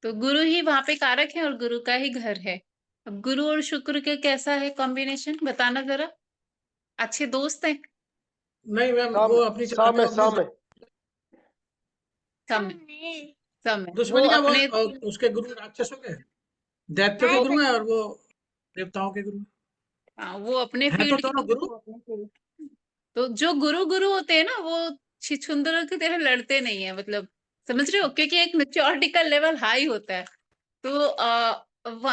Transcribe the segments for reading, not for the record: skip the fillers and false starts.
तो गुरु ही वहां पे कारक है और गुरु का ही घर है। अब गुरु और शुक्र के कैसा है कॉम्बिनेशन, बताना जरा। अच्छे दोस्त हैं? नहीं मैम, वो साम अपनी जगह साम पे है, अपनी साम है। समय समय वो दुश्मनी क्या, वो अपने। उसके गुरु राक्षसों के, दैत्यों के वो गुरु हैं और वो देवताओं के गुरु हाँ, वो अपने हैं, तो फील्ड दोनों के। गुरु। तो जो गुरु गुरु होते हैं ना, वो छिछुंदरों की तरह लड़ते नहीं है, मतलब समझ रहे हो, क्योंकि एक मेच्योरिटी का लेवल हाई होता है। तो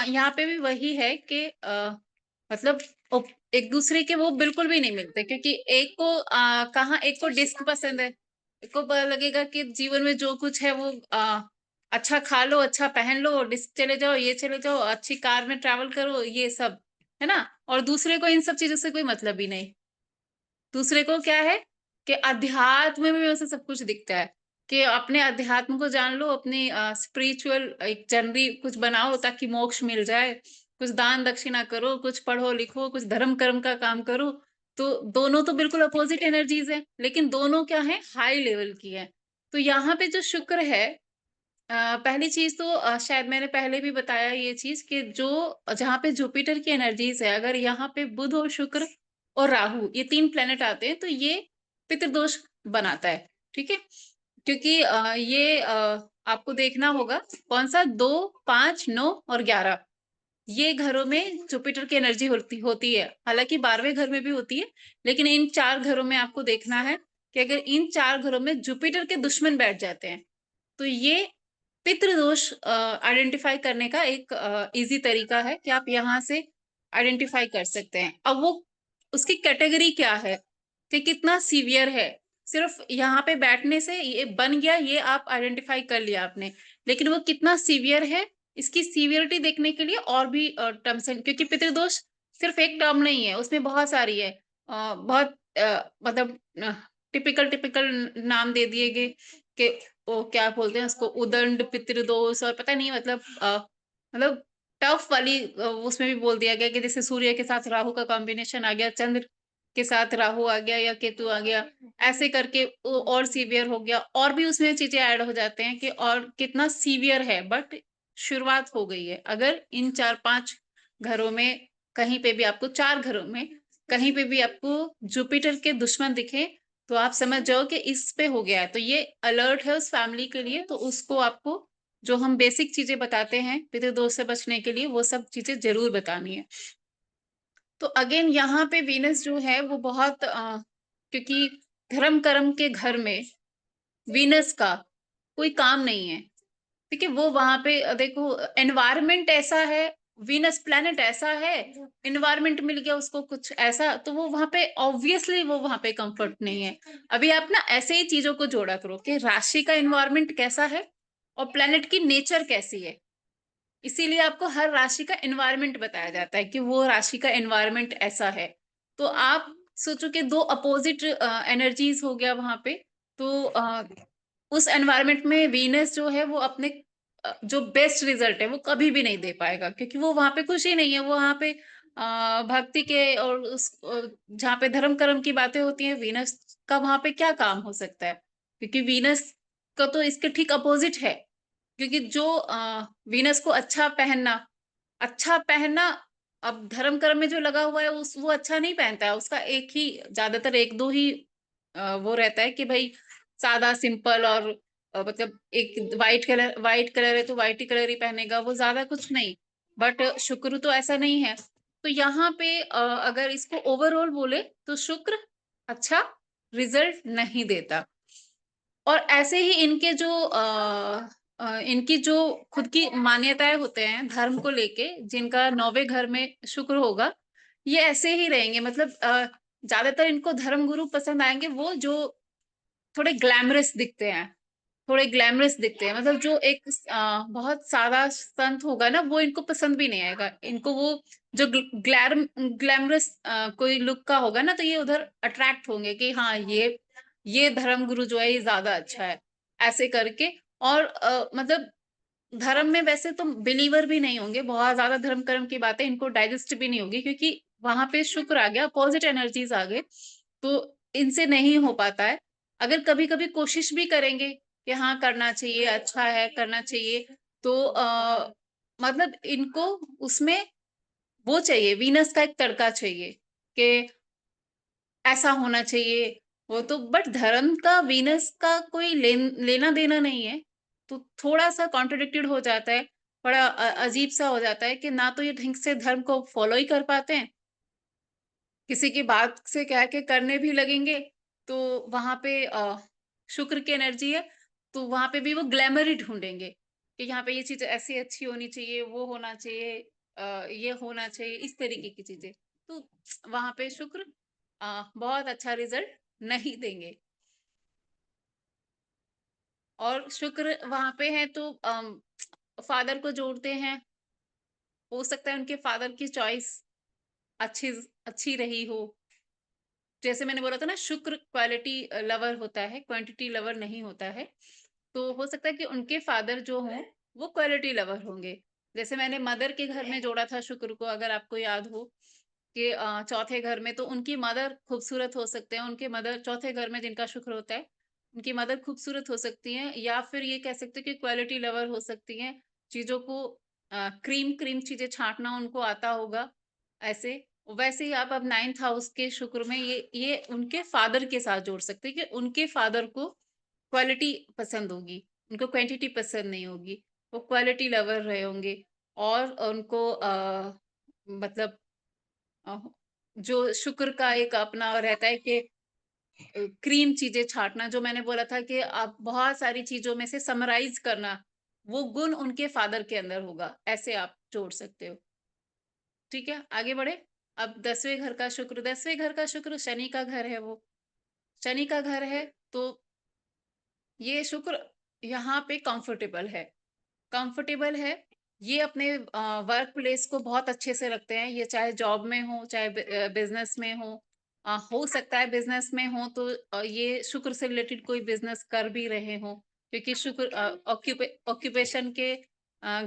यहाँ पे भी वही है कि मतलब एक दूसरे के वो बिल्कुल भी नहीं मिलते, क्योंकि एक को कहाँ, एक को डिस्क पसंद है, एक को पता लगेगा कि जीवन में जो कुछ है वो अच्छा खा लो, अच्छा पहन लो, डिस्क चले जाओ, ये चले जाओ, अच्छी कार में ट्रैवल करो, ये सब है ना। और दूसरे को इन सब चीजों से कोई मतलब ही नहीं। दूसरे को क्या है कि अध्यात्म में उसे सब कुछ दिखता है, कि अपने अध्यात्म को जान लो, अपनी स्पिरिचुअल एक जर्नी कुछ बनाओ ताकि मोक्ष मिल जाए, कुछ दान दक्षिणा करो, कुछ पढ़ो लिखो, कुछ धर्म कर्म का काम करो। तो दोनों तो बिल्कुल अपोजिट एनर्जीज है, लेकिन दोनों क्या है, हाई लेवल की है। तो यहाँ पे जो शुक्र है, पहली चीज तो शायद मैंने पहले भी बताया ये चीज, कि जो जहाँ पे जुपिटर की एनर्जीज है, अगर यहाँ पे बुध और शुक्र और राहु ये तीन प्लेनेट आते हैं, तो ये पितृदोष बनाता है। ठीक है, क्योंकि ये आपको देखना होगा कौन सा, 2, 5, 9 और 11, ये घरों में जुपिटर की एनर्जी होती होती है। हालांकि 12वें घर में भी होती है, लेकिन इन चार घरों में आपको देखना है कि अगर इन चार घरों में जुपिटर के दुश्मन बैठ जाते हैं, तो ये पितृदोष आइडेंटिफाई करने का एक इजी तरीका है कि आप यहाँ से आइडेंटिफाई कर सकते हैं। अब वो उसकी कैटेगरी क्या है कि कितना सीवियर है, सिर्फ यहाँ पे बैठने से ये बन गया, ये आप आइडेंटिफाई कर लिया आपने, लेकिन वो कितना सीवियर है, इसकी सीवियरिटी देखने के लिए और भी टर्म्स हैं, क्योंकि पितृदोष सिर्फ एक टर्म नहीं है, उसमें बहुत सारी है। बहुत मतलब टिपिकल टिपिकल नाम दे दिए गए कि वो क्या बोलते हैं उसको, उदंड पितृदोष, और पता नहीं मतलब मतलब टफ वाली उसमें भी बोल दिया गया कि जैसे सूर्य के साथ राहु का कॉम्बिनेशन आ गया, चंद्र के साथ राहु आ गया या केतु आ गया, ऐसे करके वो और सीवियर हो गया, और भी उसमें चीजें ऐड हो जाते हैं कि और कितना सीवियर है। बट शुरुआत हो गई है। अगर इन 4-5 घरों में कहीं पे भी आपको, 4 घरों में कहीं पे भी आपको जुपिटर के दुश्मन दिखे, तो आप समझ जाओ कि इस पे हो गया है। तो ये अलर्ट है उस फैमिली के लिए, तो उसको आपको जो हम बेसिक चीजें बताते हैं पितृदोष से बचने के लिए, वो सब चीजें जरूर बतानी है। तो अगेन यहाँ पे वीनस जो है वो बहुत क्योंकि धर्म कर्म के घर में वीनस का कोई काम नहीं है। ठीक है, वो वहां पे देखो एनवायरमेंट ऐसा है, वीनस प्लेनेट ऐसा है, एनवायरमेंट मिल गया उसको कुछ ऐसा, तो वो वहां पे ऑब्वियसली वो वहां पे कंफर्ट नहीं है। अभी आप ना ऐसे ही चीजों को जोड़ा करो कि राशि का एनवायरमेंट कैसा है और प्लेनेट की नेचर कैसी है, इसीलिए आपको हर राशि का एनवायरमेंट बताया जाता है कि वो राशि का एनवायरमेंट ऐसा है। तो आप सोचो कि दो अपोजिट एनर्जीज हो गया वहां पे, तो उस एनवायरमेंट में वीनस जो है वो अपने जो बेस्ट रिजल्ट है वो कभी भी नहीं दे पाएगा, क्योंकि वो वहां पे खुश ही नहीं है। वो वहां पे भक्ति के और उस जहाँ पे धर्म कर्म की बातें होती हैं, वीनस का वहां पे क्या काम हो सकता है, क्योंकि वीनस का तो इसके ठीक अपोजिट है। क्योंकि जो वीनस को अच्छा पहनना, अब धर्म कर्म में जो लगा हुआ है उस वो अच्छा नहीं पहनता है, उसका एक ही, ज्यादातर एक दो ही वो रहता है कि भाई सादा सिंपल, और मतलब एक वाइट कलर है तो वाइट ही कलर ही पहनेगा, वो ज्यादा कुछ नहीं। बट शुक्र तो ऐसा नहीं है। तो यहाँ पे अगर इसको ओवरऑल बोले तो शुक्र अच्छा रिजल्ट नहीं देता। और ऐसे ही इनकी जो खुद की मान्यताएं होते हैं धर्म को लेके, जिनका 9वें घर में शुक्र होगा, ये ऐसे ही रहेंगे। मतलब ज्यादातर इनको धर्म गुरु पसंद आएंगे, वो जो थोड़े ग्लैमरस दिखते हैं, थोड़े ग्लैमरस दिखते हैं। मतलब जो एक बहुत सादा संत होगा ना, वो इनको पसंद भी नहीं आएगा। इनको वो जो ग्लैमरस कोई लुक का होगा ना, तो ये उधर अट्रैक्ट होंगे कि हाँ ये धर्म गुरु जो है ये ज्यादा अच्छा है, ऐसे करके। और मतलब धर्म में वैसे तो बिलीवर भी नहीं होंगे, बहुत ज्यादा धर्म कर्म की बातें इनको डाइजेस्ट भी नहीं होगी, क्योंकि वहां पे शुक्र आ गया, पॉजिटिव एनर्जीज आ गए, तो इनसे नहीं हो पाता है। अगर कभी कभी कोशिश भी करेंगे कि हाँ करना चाहिए, अच्छा है करना चाहिए, तो मतलब इनको उसमें वो चाहिए, वीनस का एक तड़का चाहिए कि ऐसा होना चाहिए। वो तो बट धर्म का वीनस का कोई लेना देना नहीं है, तो थोड़ा सा कॉन्ट्रडिक्टेड हो जाता है, बड़ा अजीब सा हो जाता है कि ना तो ये ढंग से धर्म को फॉलो ही कर पाते हैं, किसी की बात से कह के करने भी लगेंगे, तो वहां पे शुक्र की एनर्जी है, तो वहां पे भी वो ग्लैमर ही ढूंढेंगे कि यहाँ पे ये चीज ऐसी अच्छी होनी चाहिए, वो होना चाहिए, ये होना चाहिए, इस तरीके की चीजें। तो वहां पे शुक्र बहुत अच्छा रिजल्ट नहीं देंगे। और शुक्र वहां पे है तो फादर को जोड़ते हैं, हो सकता है उनके फादर की चॉइस अच्छी अच्छी रही हो। जैसे मैंने बोला था ना, शुक्र क्वालिटी लवर होता है, क्वांटिटी लवर नहीं होता है। तो हो सकता है कि उनके फादर जो हों वो क्वालिटी लवर होंगे। जैसे मैंने मदर के घर में जोड़ा था शुक्र को, अगर आपको याद हो कि चौथे घर में तो उनकी मदर खूबसूरत हो सकते हैं, उनके मदर चौथे घर में जिनका शुक्र होता है, उनकी मदर खूबसूरत हो सकती हैं, या फिर ये कह सकते हैं कि क्वालिटी लवर हो सकती हैं। चीजों को क्रीम क्रीम चीजें छांटना उनको आता होगा ऐसे। वैसे ही आप अब 9th हाउस के शुक्र में ये उनके फादर के साथ जोड़ सकते हैं कि उनके फादर को क्वालिटी पसंद होगी, उनको क्वांटिटी पसंद नहीं होगी, वो क्वालिटी लवर रहे होंगे। और उनको मतलब अ, जो शुक्र का एक अपना रहता है कि क्रीम चीजें छांटना, जो मैंने बोला था कि आप बहुत सारी चीजों में से समराइज करना, वो गुण उनके फादर के अंदर होगा, ऐसे आप जोड़ सकते हो। ठीक है, आगे बढ़े। अब 10वें घर का शुक्र, 10वें घर का शुक्र शनि का घर है, वो शनि का घर है, तो ये शुक्र यहाँ पे कंफर्टेबल है, कंफर्टेबल है। ये अपने वर्क प्लेस को बहुत अच्छे से रखते हैं, ये चाहे जॉब में हो चाहे बिजनेस में हो सकता है बिजनेस में हो तो ये शुक्र से रिलेटेड कोई बिजनेस कर भी रहे हो, क्योंकि शुक्र ऑक्यूपेशन के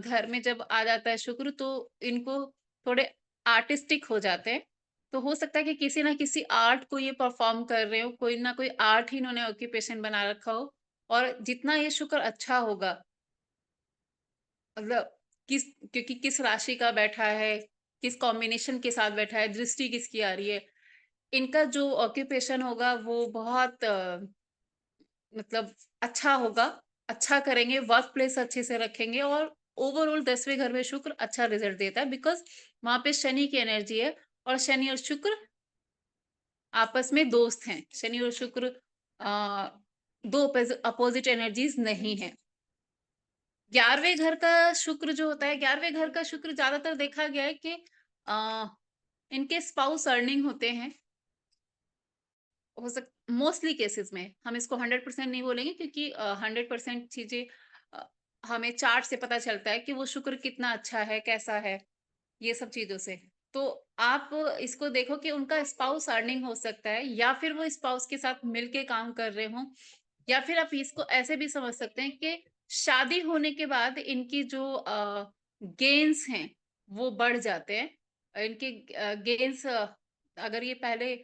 घर में जब आ जाता है शुक्र, तो इनको थोड़े आर्टिस्टिक हो जाते हैं। तो हो सकता है कि किसी ना किसी आर्ट को ये परफॉर्म कर रहे हो, कोई ना कोई आर्ट ही इन्होंने ऑक्यूपेशन बना रखा हो। और जितना ये शुक्र अच्छा होगा, मतलब किस क्योंकि किस राशि का बैठा है, किस कॉम्बिनेशन के साथ बैठा है, दृष्टि किसकी आ रही है, इनका जो ऑक्यूपेशन होगा वो बहुत मतलब अच्छा होगा, अच्छा करेंगे, वर्क प्लेस अच्छे से रखेंगे। और ओवरऑल 10वें घर में शुक्र अच्छा रिजल्ट देता है, बिकॉज वहां पे शनि की एनर्जी है, और शनि और शुक्र आपस में दोस्त हैं। शनि और शुक्र आ, दो अपोजिट एनर्जीज नहीं है। 11वें घर का शुक्र जो होता है, 11वें घर का शुक्र ज्यादातर देखा गया है कि आ, इनके स्पाउस अर्निंग होते हैं। हो सक मोस्टली केसेस में हम इसको 100% नहीं बोलेंगे, क्योंकि 100% चीजें अ, हमें चार्ट से पता चलता है कि वो शुक्र कितना अच्छा है, कैसा है, ये सब चीजों से। तो आप इसको देखो कि उनका स्पाउस अर्निंग हो सकता है, या फिर वो स्पाउस के साथ मिलके काम कर रहे हो, या फिर आप इसको ऐसे भी समझ सकते हैं कि शादी होने के बाद इनकी जो गेन्स हैं वो बढ़ जाते हैं। इनके गेन्स, अगर ये पहले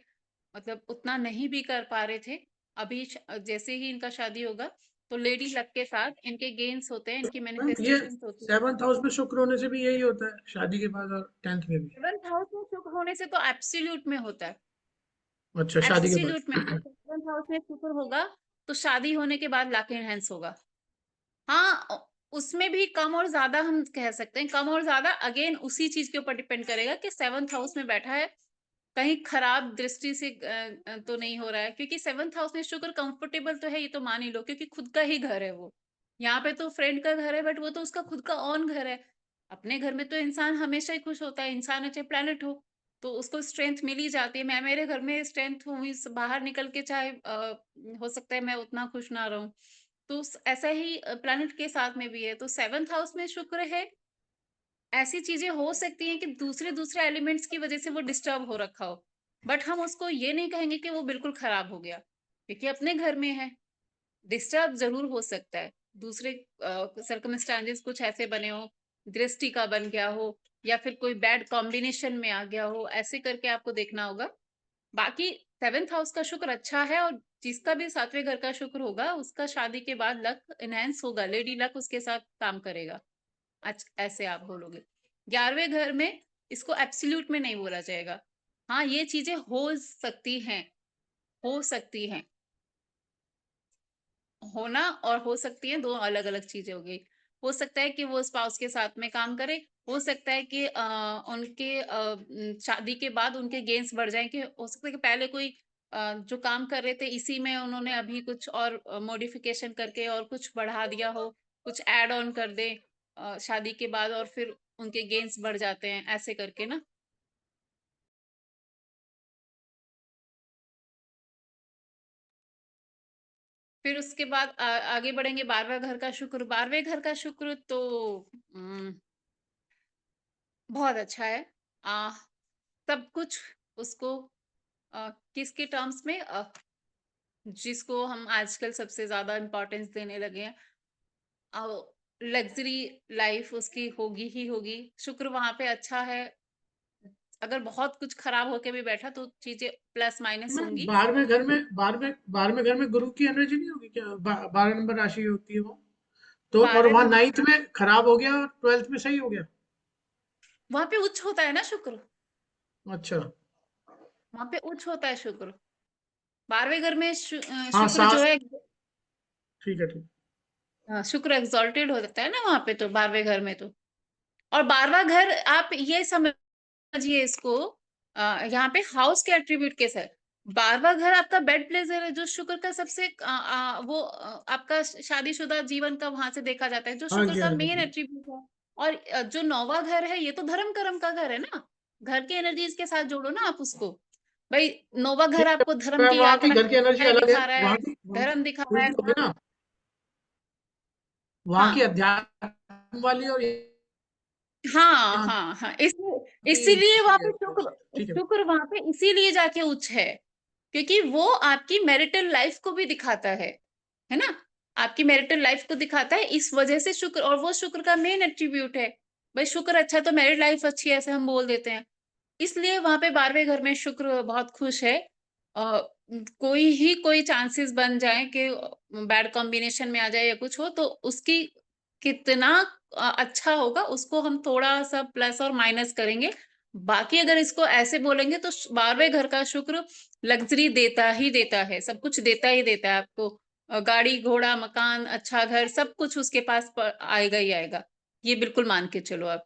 मतलब उतना नहीं भी कर पा रहे थे, अभी जैसे ही इनका शादी होगा तो लेडी लक के साथ इनके गेन्स होते हैं, तो इनकी मैम ये मैनिफेस्टेशन होती है। 7th हाउस में शुक्र होने से भी यही होता है, शादी के बाद और 10th में भी? 7th हाउस में शुक्र होने से तो एब्सोल्यूट में होता है, अच्छा, शादी के एब्सोल्यूट में बाद। 7th हाउस में शुक्र होगा तो शादी होने के बाद लाके एनहेंस होगा। हाँ, उसमें भी कम और ज्यादा हम कह सकते हैं, कम और ज्यादा अगेन उसी चीज के ऊपर डिपेंड करेगा कि 7th हाउस में बैठा है, कहीं खराब दृष्टि से तो नहीं हो रहा है, क्योंकि 7th हाउस में शुक्र कंफर्टेबल तो है, ये तो मान ही लो, क्योंकि खुद का ही घर है वो। यहाँ पे तो फ्रेंड का घर है, बट वो तो उसका खुद का ऑन घर है। अपने घर में तो इंसान हमेशा ही खुश होता है, इंसान है चाहे प्लेनेट हो, तो उसको स्ट्रेंथ मिल ही जाती है। मैं मेरे घर में स्ट्रेंथ हुई बाहर निकल के, चाहे हो सकता है मैं उतना खुश ना रहूं, तो ऐसा ही प्लेनेट के साथ में भी है। तो 7th हाउस में शुक्र है, ऐसी चीजें हो सकती हैं कि दूसरे दूसरे एलिमेंट्स की वजह से वो डिस्टर्ब हो रखा हो, बट हम उसको ये नहीं कहेंगे कि वो बिल्कुल खराब हो गया, क्योंकि अपने घर में है। डिस्टर्ब जरूर हो सकता है, दूसरे सर्कमस्टांसेस कुछ ऐसे बने हो, दृष्टि का बन गया हो, या फिर कोई बैड कॉम्बिनेशन में आ गया हो, ऐसे करके आपको देखना होगा। बाकी 7th हाउस का शुक्र अच्छा है, और जिसका भी 7वें घर का शुक्र होगा उसका शादी के बाद लक एनहेंस होगा, लेडी लक उसके साथ काम करेगा। ऐसे आप बोलोगे। 11वें घर में इसको एब्सोल्यूट में नहीं बोला जाएगा। हाँ, ये चीज़ें हो सकती हैं। होना और हो सकती हैं 2 अलग-अलग चीज़ें हो गई। हो सकता है कि वो स्पाउस के साथ में काम करे, हो सकता है कि शादी के बाद उनके गेन्स बढ़ जाएँ, कि हो सकता है कि पहले कोई जो काम कर रहे थे इसी में उन्होंने अभी कुछ और मॉडिफ़िकेशन करके और कुछ बढ़ा दिया हो, कुछ ऐड ऑन कर दें शादी के बाद और फिर उनके गेन्स बढ़ जाते हैं, ऐसे करके ना। फिर उसके बाद आगे बढ़ेंगे 12वाँ घर का शुक्र। 12वें घर का शुक्र तो उम बहुत अच्छा है। अ, सब कुछ उसको किसके टर्म्स में जिसको हम आजकल सबसे ज़्यादा इम्पोर्टेंस देने लगे हैं। अ, लग्ज़री लाइफ़ उसकी होगी ही होगी। शुक्र वहाँ पे अच्छा है। अगर बहुत कुछ खराब होके भी बैठा तो चीज़ें प्लस माइनस मैं होंगी। 12वें घर में गुरु की एनर्जी नहीं होगी क्या? 12 नंबर राशि होती है वो। तो और 12वें वहाँ 9th में खराब हो गया और 12th में सही हो गया। वहाँ पे उच्च होता है ना शुक्र, अच्छा। वहाँ पे उच्च होता है शुक्र। 12वें घर में हाँ, शुक्र जो है ठीक है, ठीक। शुक्र एक्सॉल्टेड हो जाता है ना वहाँ पे तो 12वें घर में तो। और 12वाँ घर आप ये समझिए इसको यहाँ पे हाउस के एट्रीब्यूट के साथ 12वाँ घर आपका बेड प्लेसर है जो शुक्र का सबसे आपका शादीशुदा जीवन का वहां से देखा जाता है जो हाँ शुक्र जी, का हाँ मेन जी। एट्रीब्यूट है। और जो 9वाँ घर है ये तो धर्म कर्म का घर है ना। घर की एनर्जीज के साथ जोड़ो ना आप उसको। भाई 9वाँ घर ठीक है, आपको धर्म मैम की वहाँ की यात्रा घर की एनर्जी अलग है। दिखा रहा है, वहाँ की धर्म दिखा रहा है उल्टी हो गई वहां। ना। वहाँ की हाँ अध्यात्म वाली और हाँ यहाँ हाँ हाँ, की इसीलिए वहां उल्टी है पे थोड़ा सा। ठीक है। शुक्र वहां पे इसीलिए जाके उच्च है, क्योंकि वो आपकी मैरिटल लाइफ को भी दिखाता है ना। आपकी मैरिटल लाइफ को दिखाता है, इस वजह से शुक्र, और वो शुक्र का मेन एट्रीब्यूट है। भाई शुक्र अच्छा है तो मैरिड लाइफ अच्छी है, ऐसे हम बोल देते हैं। इसलिए वहां पे 12वें घर में शुक्र बहुत खुश है। कोई चांसेस बन जाए कि बैड कॉम्बिनेशन में आ जाए या कुछ हो तो उसकी कितना अच्छा होगा उसको हम थोड़ा सा प्लस और माइनस करेंगे। बाकी अगर इसको ऐसे बोलेंगे तो 12वें घर का शुक्र लग्जरी देता ही देता है, सब कुछ देता ही देता है आपको। गाड़ी घोड़ा मकान अच्छा घर सब कुछ उसके पास आएगा ही आएगा। ये बिल्कुल मान के चलो आप।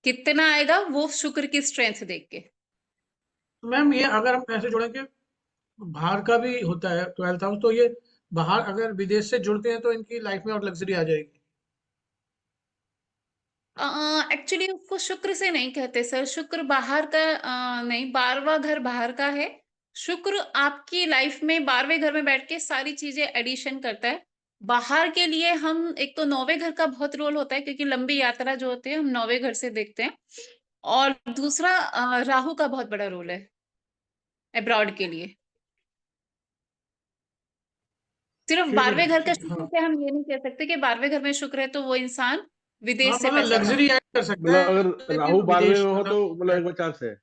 कितना आएगा वो शुक्र की स्ट्रेंथ देख के। तो मैम ये अगर हम ऐसे जोड़ें कि बाहर का भी होता है 12th हाउस, तो ये बाहर अगर विदेश से जुड़ते हैं तो इनकी लाइफ में और लग्जरी आ जाएगी। एक्चुअली उसको शुक्र से नहीं कहते सर, शुक्र बाहर का नहीं, 12वां घर बाहर का है। शुक्र आपकी लाइफ में 12वें घर में बैठ के सारी चीजें एडिशन करता है। बाहर के लिए हम एक तो 9वें घर का बहुत रोल होता है क्योंकि लंबी यात्रा जो होती है हम 9वें घर से देखते हैं। और दूसरा राहु का बहुत बड़ा रोल है अब्रॉड के लिए। सिर्फ ठीक है 12वें मैम, घर का ठीक है। शुक्र हाँ, से हम ये नहीं कह सकते कि 12वें घर में शुक्र है तो वो इंसान हाँ, विदेश से मतलब पैसा लग्जरी कमा। ऐड कर सकता मतलब है, अगर लेकिन राहु 12वें विदेश में हो मतलब तो मतलब एक जाके। बार चांस है।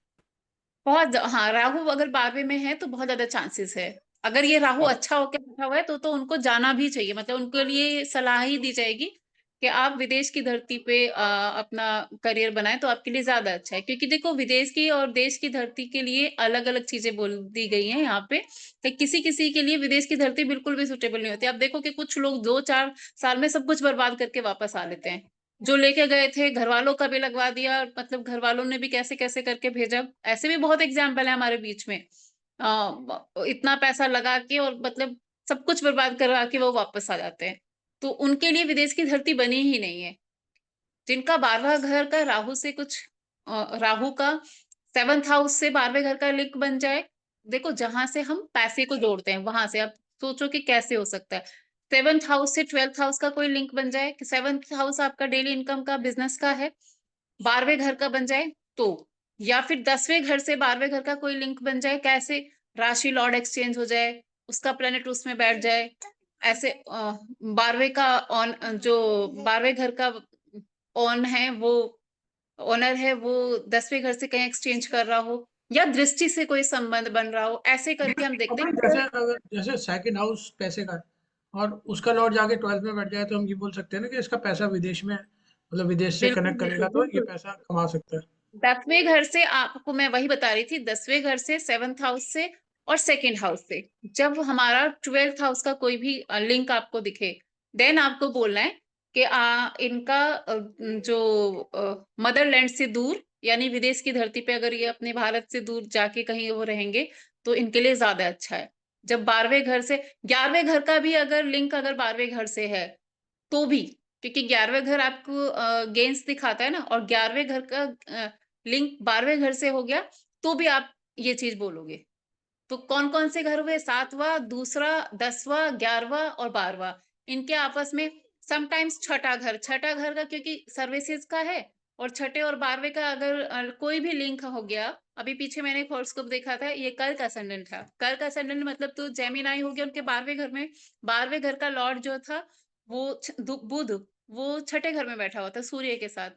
हाँ, राहु अगर 12वें में है तो बहुत ज्यादा चांसेस है। अगर ये राहु अब अच्छा होकर बैठा हुआ है तो उनको जाना भी चाहिए, मतलब उनके लिए सलाह ही दी जाएगी कि आप विदेश की धरती पे अपना करियर बनाएं तो आपके लिए ज्यादा अच्छा है। क्योंकि देखो विदेश की और देश की धरती के लिए अलग अलग चीजें बोल दी गई हैं यहाँ पे, कि किसी किसी के लिए विदेश की धरती बिल्कुल भी सुटेबल नहीं होती। आप देखो कि कुछ लोग 2-4 साल में सब कुछ बर्बाद करके वापस आ लेते हैं। जो लेके गए थे घर वालों का भी लगवा दिया, मतलब घर वालों ने भी कैसे कैसे करके भेजा। ऐसे भी बहुत एग्जाम्पल है हमारे बीच में। इतना पैसा लगा के और मतलब सब कुछ बर्बाद करवा के वो वापस आ जाते हैं। तो उनके लिए विदेश की धरती बनी ही नहीं है। जिनका 12वां घर का राहु से कुछ राहु का 7th हाउस से 12वें घर का लिंक बन जाए। देखो जहां से हम पैसे को जोड़ते हैं वहां से आप सोचो कि कैसे हो सकता है। 7th हाउस से 12th हाउस का कोई लिंक बन जाए कि 7th हाउस आपका डेली इनकम का बिजनेस का है, 12वें घर का बन जाए तो, या फिर 10वें घर से 12वें घर का कोई लिंक बन जाए, कैसे राशि लॉर्ड एक्सचेंज हो जाए, उसका प्लेनेट उसमें बैठ जाए। ऐसे 12वें का ऑन जो 12वें घर का ऑन है वो ओनर है वो 10वें घर से कहीं एक्सचेंज कर रहा हो, या दृष्टि से कोई संबंध बन रहा हो, ऐसे करके हम देखते अपने हैं कि जैसे अगर अगर जैसे सेकंड हाउस पैसे का है और उसका लॉर्ड जाके 12th में बैठ जाए, तो हम ये बोल सकते हैं ना कि इसका पैसा विदेश में है। मतलब विदेश से बिल्कुल कनेक्ट बिल्कुल करेगा तो ये बिल्कुल। पैसा कमा सकता है। 10वें घर से, आपको मैं वही बता रही थी, 10वें घर से, 7th हाउस से और सेकंड हाउस से, जब हमारा 12th हाउस का कोई भी लिंक आपको दिखे, देन आपको बोलना है कि इनका जो मदरलैंड से दूर, यानी विदेश की धरती पे अगर ये अपने भारत से दूर जाके कहीं वो रहेंगे तो इनके लिए ज्यादा अच्छा है। जब 12वें घर से, 11वें घर का भी अगर लिंक अगर 12वें घर से है तो भी, क्योंकि 11वां घर आपको गेंस दिखाता है ना, और 11वें घर का लिंक 12वें घर से हो गया तो भी आप ये चीज बोलोगे। तो कौन कौन से घर हुए? 7वां, दूसरा, 10वां, 11वां और 12वां, इनके आपस में समटाइम्स छठा घर, छठा घर का क्योंकि सर्विसेज का है, और छठे और 12वें का अगर कोई भी लिंक हो गया। अभी पीछे मैंने एक हॉरोस्कोप देखा था, ये कर्क असेंडेंट था, कर्क असेंडेंट मतलब तो जेमिनाई हो गया उनके 12वें घर में। 12वें घर का लॉर्ड जो था वो बुध, वो छठे घर में बैठा हुआ था सूर्य के साथ।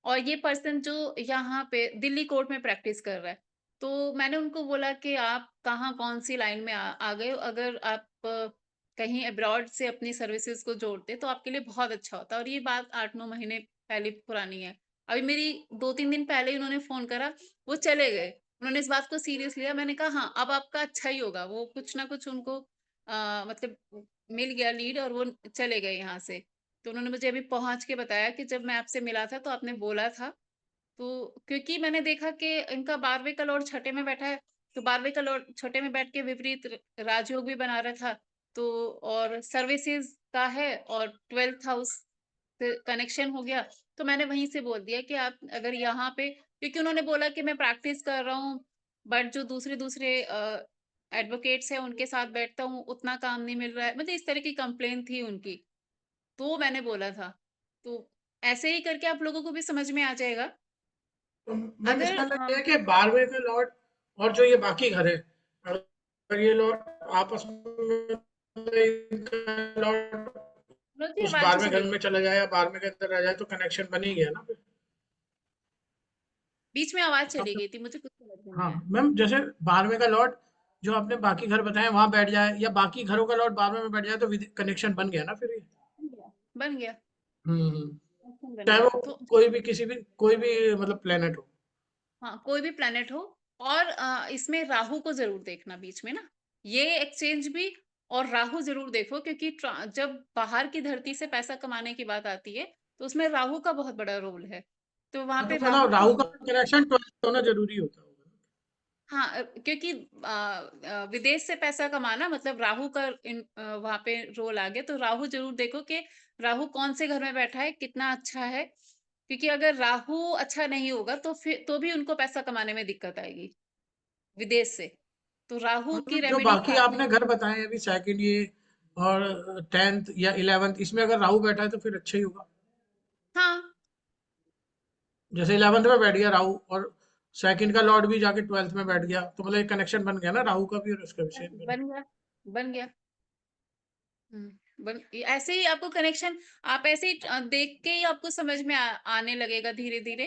और ये पर्सन जो यहाँ पे दिल्ली कोर्ट में प्रैक्टिस कर रहा है, तो मैंने उनको बोला कि आप कहाँ कौन सी लाइन में आ गए हो, अगर आप कहीं अब्रॉड से अपनी सर्विसेज को जोड़ते तो आपके लिए बहुत अच्छा होता। और ये बात 8-9 महीने पहले पुरानी है। अभी मेरी 2-3 दिन पहले ही उन्होंने फोन करा, वो चले गए, उन्होंने इस बात को सीरियस लिया। मैंने कहा हाँ, अब आपका अच्छा ही होगा, वो कुछ ना कुछ उनको मतलब मिल गया लीड, और वो चले गए यहाँ से। तो उन्होंने मुझे अभी पहुंच के बताया कि जब मैं आपसे मिला था तो आपने बोला था। तो क्योंकि मैंने देखा कि इनका 12वें का लॉर्ड छठे में बैठा है, तो 12वें का लॉर्ड छठे में बैठ के विपरीत राजयोग भी बना रहा था। तो और सर्विसेज का है, और 12th हाउस से कनेक्शन हो गया। तो मैंने वहीं से बोल दिया कि आप अगर यहाँ पे, क्योंकि उन्होंने बोला कि मैं प्रैक्टिस कर रहा हूँ, बट जो दूसरे दूसरे एडवोकेट्स हैं उनके साथ बैठता हूँ, उतना काम नहीं मिल रहा है, मतलब इस तरह की कंप्लेन थी उनकी। तो मैंने बोला था, तो ऐसे ही करके आप लोगों को भी समझ में आ जाएगा। तो मैम अगर इसका मतलब ये है कि 12वें का लॉर्ड और जो ये बाकी घर है, अगर ये लॉर्ड आपस में, मतलब इनका लॉर्ड मुझे उस आवाज 12वें घर चली में गई, चला जाए या 12वें के अंदर आ जाए तो कनेक्शन बन ही गया ना फिर। बीच में आवाज तो चली गई थी, मुझे कुछ समझ में नहीं हाँ आया। मैम, जैसे 12वें का लॉर्ड जो आपने बाकी घर बताए वहां बैठ जाए, या बाकी घरों का लॉर्ड 12वें में बैठ जाए, तो कनेक्शन बन गया ना फिर ये। बन गया, बन गया, हम्म। बन चाहे गया। वो तो कोई भी मतलब प्लेनेट हो। हाँ, कोई भी प्लेनेट हो। और इसमें राहु को जरूर देखना बीच में ना, ये एक्सचेंज भी, और राहु जरूर देखो, क्योंकि जब बाहर की धरती से पैसा कमाने की बात आती है तो उसमें राहु का बहुत बड़ा रोल है। तो वहां पे मतलब राहु को राहु का कनेक्शन 12 होना जरूरी होता होगा। हाँ, क्योंकि विदेश से पैसा कमाना मतलब राहु का वहां पे रोल आ गया। तो राहु जरूर देखो कि राहु कौन से घर में बैठा है, कितना अच्छा है, क्योंकि अगर राहु अच्छा नहीं होगा तो फिर तो भी उनको पैसा कमाने में दिक्कत आएगी विदेश से। तो राहु की मतलब जो रेमेडी बाकी काफी। आपने घर बताए हैं अभी, सेकंड ये और 10th या 11th, इसमें अगर राहु बैठा है तो फिर अच्छा ही होगा। हाँ, जैसे 11th में बैठ गया राहु, और सेकंड का लॉर्ड भी जाके 12th में बैठ गया, तो मतलब एक कनेक्शन बन गया ना राहु का भी और इसका भी, सेम बन गया, बन गया। ऐसे ही आपको कनेक्शन, आप ऐसे ही देख के ही आपको समझ में आने लगेगा धीरे धीरे,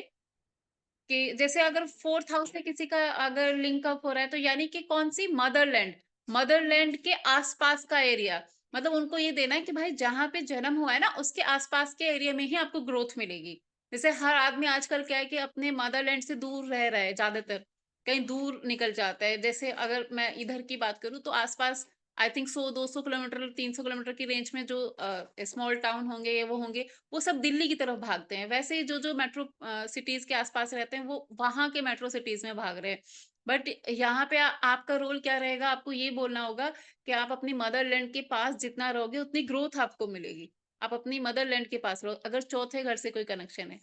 कि जैसे अगर 4th हाउस में किसी का अगर लिंक अप हो रहा है, तो यानी कि कौन सी मदरलैंड, मदरलैंड के आसपास का एरिया, मतलब उनको ये देना है कि भाई जहां पे जन्म हुआ है ना उसके आसपास के एरिया में ही आपको ग्रोथ मिलेगी। जैसे हर आदमी आजकल क्या है कि अपने मदरलैंड से दूर रह रहा है ज्यादातर, कहीं दूर निकल जाता है। जैसे अगर मैं इधर की बात करूँ तो आसपास आई थिंक 100-200 किलोमीटर, 300 किलोमीटर की रेंज में जो स्मॉल टाउन होंगे या वो होंगे, वो सब दिल्ली की तरफ भागते हैं। वैसे ही जो जो मेट्रो सिटीज के आसपास रहते हैं वो वहां के मेट्रो सिटीज में भाग रहे हैं। बट यहाँ पे आपका रोल क्या रहेगा, आपको ये बोलना होगा कि आप अपनी मदरलैंड के पास जितना रहोगे उतनी ग्रोथ आपको मिलेगी। आप अपनी मदरलैंड के पास रहो, अगर चौथे घर से कोई कनेक्शन है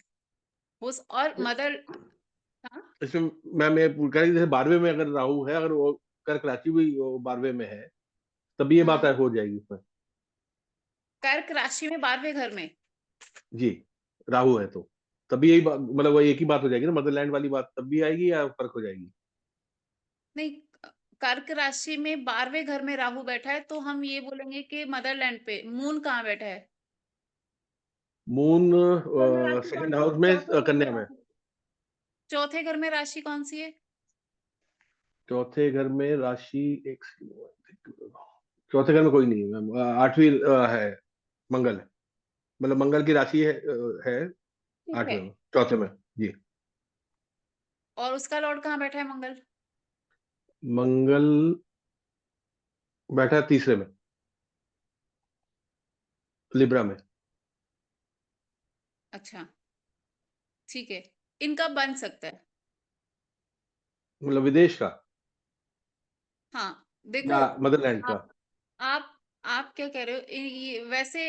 उस और मदर। हाँ, इसमें मैम ये पूछ रही जैसे 12वें में अगर राहु है, अगर वो कर्क राशि भी वो 12वें में है, तभी ये बात हाँ, हो जाएगी इसमें। कर्क राशि में 12वें घर में। जी, राहु है तो तभी यही मतलब वो एक ही बात हो जाएगी ना, मदरलैंड वाली बात तब भी आएगी या फर्क हो जाएगी? नहीं, कर्क राशि में 12वें घर में राहु बैठा है तो हम ये बोलेंगे कि मदरलैंड पे मून कहाँ बैठा है। मून कन्या राशि कौन सेकंड सी हाउस है? में चौथे घर में कन्या में। राशि, चौथे घर में राशि कौन सी है? चौथे घर में राशि एक second, चौथे घर में कोई नहीं है मैम, 8वीं है, मंगल है, मतलब मंगल की राशि है, है ठीक 8वें है। में, चौथे में। जी। और उसका लॉर्ड कहाँ बैठा है मंगल? मंगल बैठा है तीसरे में, लिब्रा में। अच्छा, ठीक है। इनका बन सकता है। मतलब विदेश का हाँ, देखो, या मदरलैंड का? आप आप आप क्या कह रहे हो? वैसे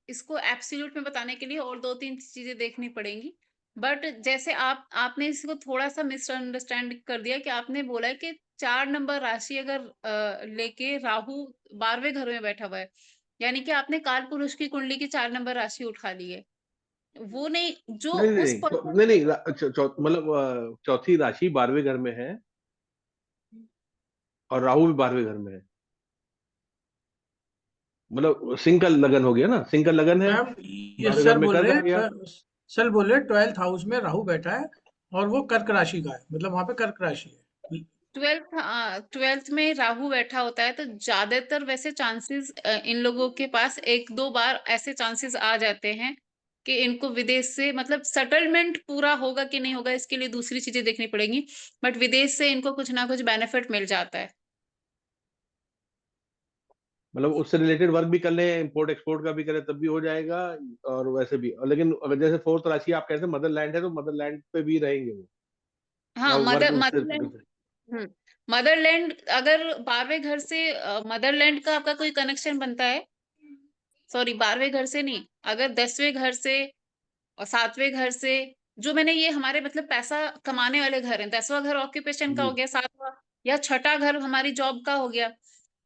इसको एब्सोल्यूट में बताने के लिए और 2-3 चीजें देखनी पड़ेंगी। बट जैसे आपने इसको थोड़ा-सा मिसअंडरस्टैंड कर दिया कि आपने बोला है कि 4 नंबर राशि अगर लेके राहु 12वें घर में बैठा हुआ है, यानी कि आपने कालपुरुष की कुंडली की 4 नंबर राशि उठा ली है। वो नहीं, जो नहीं नहीं उस नहीं पर्सन नहीं को नहीं मतलब चौथी राशि 12वें घर में है और राहु भी 12वें घर में है। मतलब सिंह का लगन हो गया ना, सिंह का लगन है, मैम ये 12वें घर सर में बोल कर्क रहे आ हैं गया। सर बोल रहे हैं 12th हाउस में राहु बैठा है और वो कर्क राशि का है, मतलब वहां पे कर्क राशि है। 12th में राहु बैठा होता है तो ज्यादातर वैसे चांसेस इन लोगों के पास 1-2 बार ऐसे चांसेस आ जाते हैं कि इनको विदेश से मतलब सेटलमेंट पूरा होगा कि नहीं होगा, इसके लिए दूसरी चीजें देखनी पड़ेंगी। बट विदेश से इनको कुछ ना कुछ बेनिफिट मिल जाता है। मतलब उससे रिलेटेड वर्क भी कर ले, इंपोर्ट एक्सपोर्ट का भी करे तब भी हो जाएगा। और वैसे भी, और लेकिन अगर जैसे फोर्थ राशि आप कहते हैं मदरलैंड है, तो मदरलैंड पे भी रहेंगे वो, हाँ, या वर्क उससे? मदरलैंड। हम्म, मदरलैंड अगर 12वें घर से मदरलैंड का आपका कोई कनेक्शन बनता है, सॉरी 12वें घर से नहीं, अगर 10वें घर से और 7वें घर से, जो मैंने ये हमारे मतलब पैसा कमाने वाले घर हैं, 10वां घर ऑक्यूपेशन का जी। हो गया, 7वां या छठा घर हमारी जॉब का हो गया,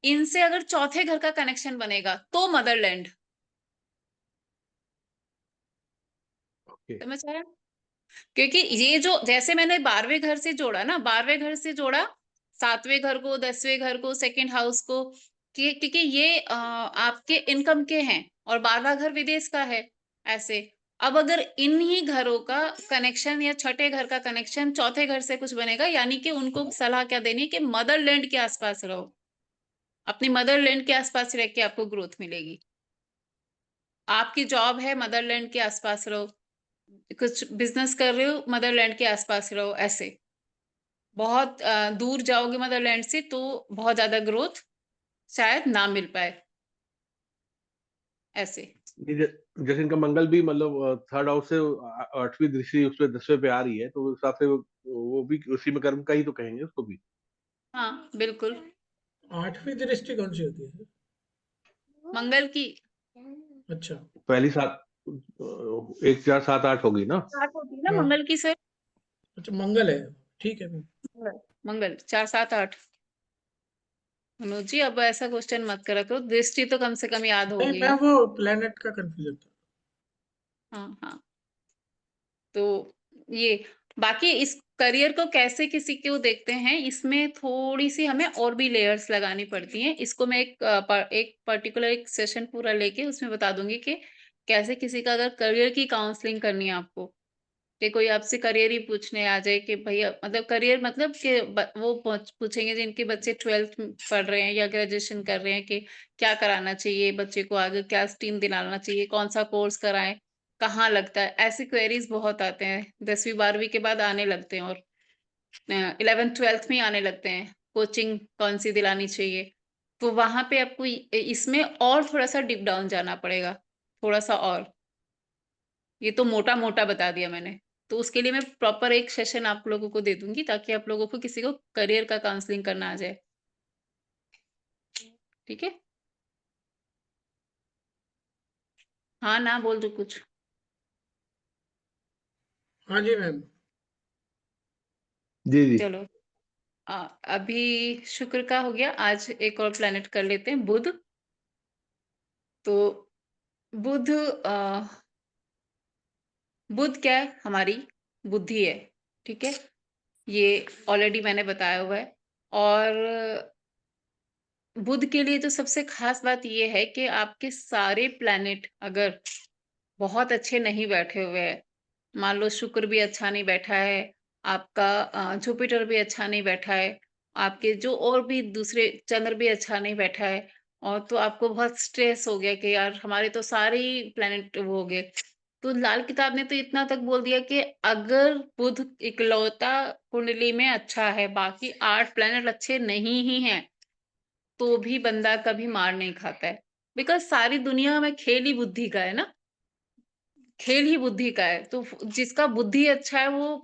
इनसे अगर चौथे घर का कनेक्शन बनेगा तो मदरलैंड। ओके। समझ आया? क्योंकि ये जो जैसे मैंने 12वें घर से जोड़ा ना, 12वें घर से जोड़ा 7वें घर को, 10वें घर को, सेकंड हाउस को, क्योंकि ये आपके इनकम के हैं और 12वां घर विदेश का है। ऐसे अब अगर इन्हीं घरों का कनेक्शन या छठे घर का कनेक्शन चौथे घर से कुछ बनेगा, यानी कि उनको सलाह क्या देनी है कि मदरलैंड के आसपास रहो, अपनी मदरलैंड के आसपास रह के आपको ग्रोथ मिलेगी। आपकी जॉब है, मदरलैंड के आसपास रहो, कुछ बिजनेस कर रहे हो, मदरलैंड के आसपास रहो। ऐसे बहुत दूर जाओगे मदरलैंड से तो बहुत ज्यादा ग्रोथ शायद ना मिल पाए। ऐसे नहीं, जैसे इनका मंगल भी मतलब थर्ड हाउस से 8वीं दृष्टि उस पे 10वें पे आ रही है, तो उस हिसाब से वो भी उसी में कर्म का ही तो कहेंगे उसको भी। हाँ, बिल्कुल। 8वीं दृष्टि कौन सी होती है? मंगल की अच्छा। पहली 7, 1 4 7 8 होगी ना? स्टार्ट होती है ना हाँ। मंगल की सर। अच्छा मंगल है। ठीक है मैम। मंगल 4 7 8। मनोज जी अब ऐसा क्वेश्चन मत करा करो, दृष्टि तो कम से कम याद नहीं होगी मैम ना। वो प्लेनेट का कंफ्यूजन था। हाँ हाँ। तो ये बाकी इस करियर को कैसे किसी को देखते हैं, इसमें थोड़ी सी हमें और भी लेयर्स लगानी पड़ती हैं। इसको मैं एक पर्टिकुलर एक सेशन पूरा लेके उसमें बता दूंगी कि कैसे किसी का अगर करियर की काउंसलिंग करनी है आपको, कि कोई आपसे करियर ही पूछने आ जाए कि भैया मतलब करियर मतलब कि वो पूछेंगे जिनके बच्चे 12th पढ़ रहे हैं या ग्रेजुएशन कर रहे हैं कि क्या कराना चाहिए बच्चे को, आगे क्या स्ट्रीम दिलाना चाहिए, कौन सा कोर्स कराएं, कहाँ लगता है, ऐसी क्वेरीज बहुत आते हैं। 10वीं 12वीं के बाद आने लगते हैं और 11th 12th में ही आने लगते हैं, कोचिंग कौन सी दिलानी चाहिए। तो वहां पे आपको इसमें और थोड़ा सा डिप डाउन जाना पड़ेगा, थोड़ा सा और। ये तो मोटा मोटा बता दिया मैंने। तो उसके लिए मैं प्रॉपर एक सेशन आप लोगों को दे दूंगी ताकि आप लोगों को किसी को करियर का काउंसलिंग करना आ जाए। ठीक है? हाँ ना बोल दो कुछ। हाँ जी मैम। जी जी। चलो, अभी शुक्र का हो गया, आज एक और प्लेनेट कर लेते हैं, बुध। तो बुध बुध क्या है? हमारी बुद्धि है। ठीक है, ये ऑलरेडी मैंने बताया हुआ है। और बुध के लिए तो सबसे खास बात ये है कि आपके सारे प्लैनेट अगर बहुत अच्छे नहीं बैठे हुए हैं, मान लो शुक्र भी अच्छा नहीं बैठा है, आपका जुपिटर भी अच्छा नहीं बैठा है, आपके जो और भी दूसरे चंद्र भी अच्छा नहीं बैठा है, और तो आपको बहुत स्ट्रेस हो गया कि यार हमारे तो सारे ही प्लैनेट वो हो गए, तो लाल किताब ने तो इतना तक बोल दिया कि अगर बुध इकलौता कुंडली में अच्छा है, बाकी 8 प्लैनेट अच्छे नहीं ही हैं, तो भी बंदा कभी मार नहीं खाता है। बिकॉज़ सारी दुनिया में खेल ही बुद्धि का है ना, खेल ही बुद्धि का है। तो जिसका बुद्धि अच्छा है वो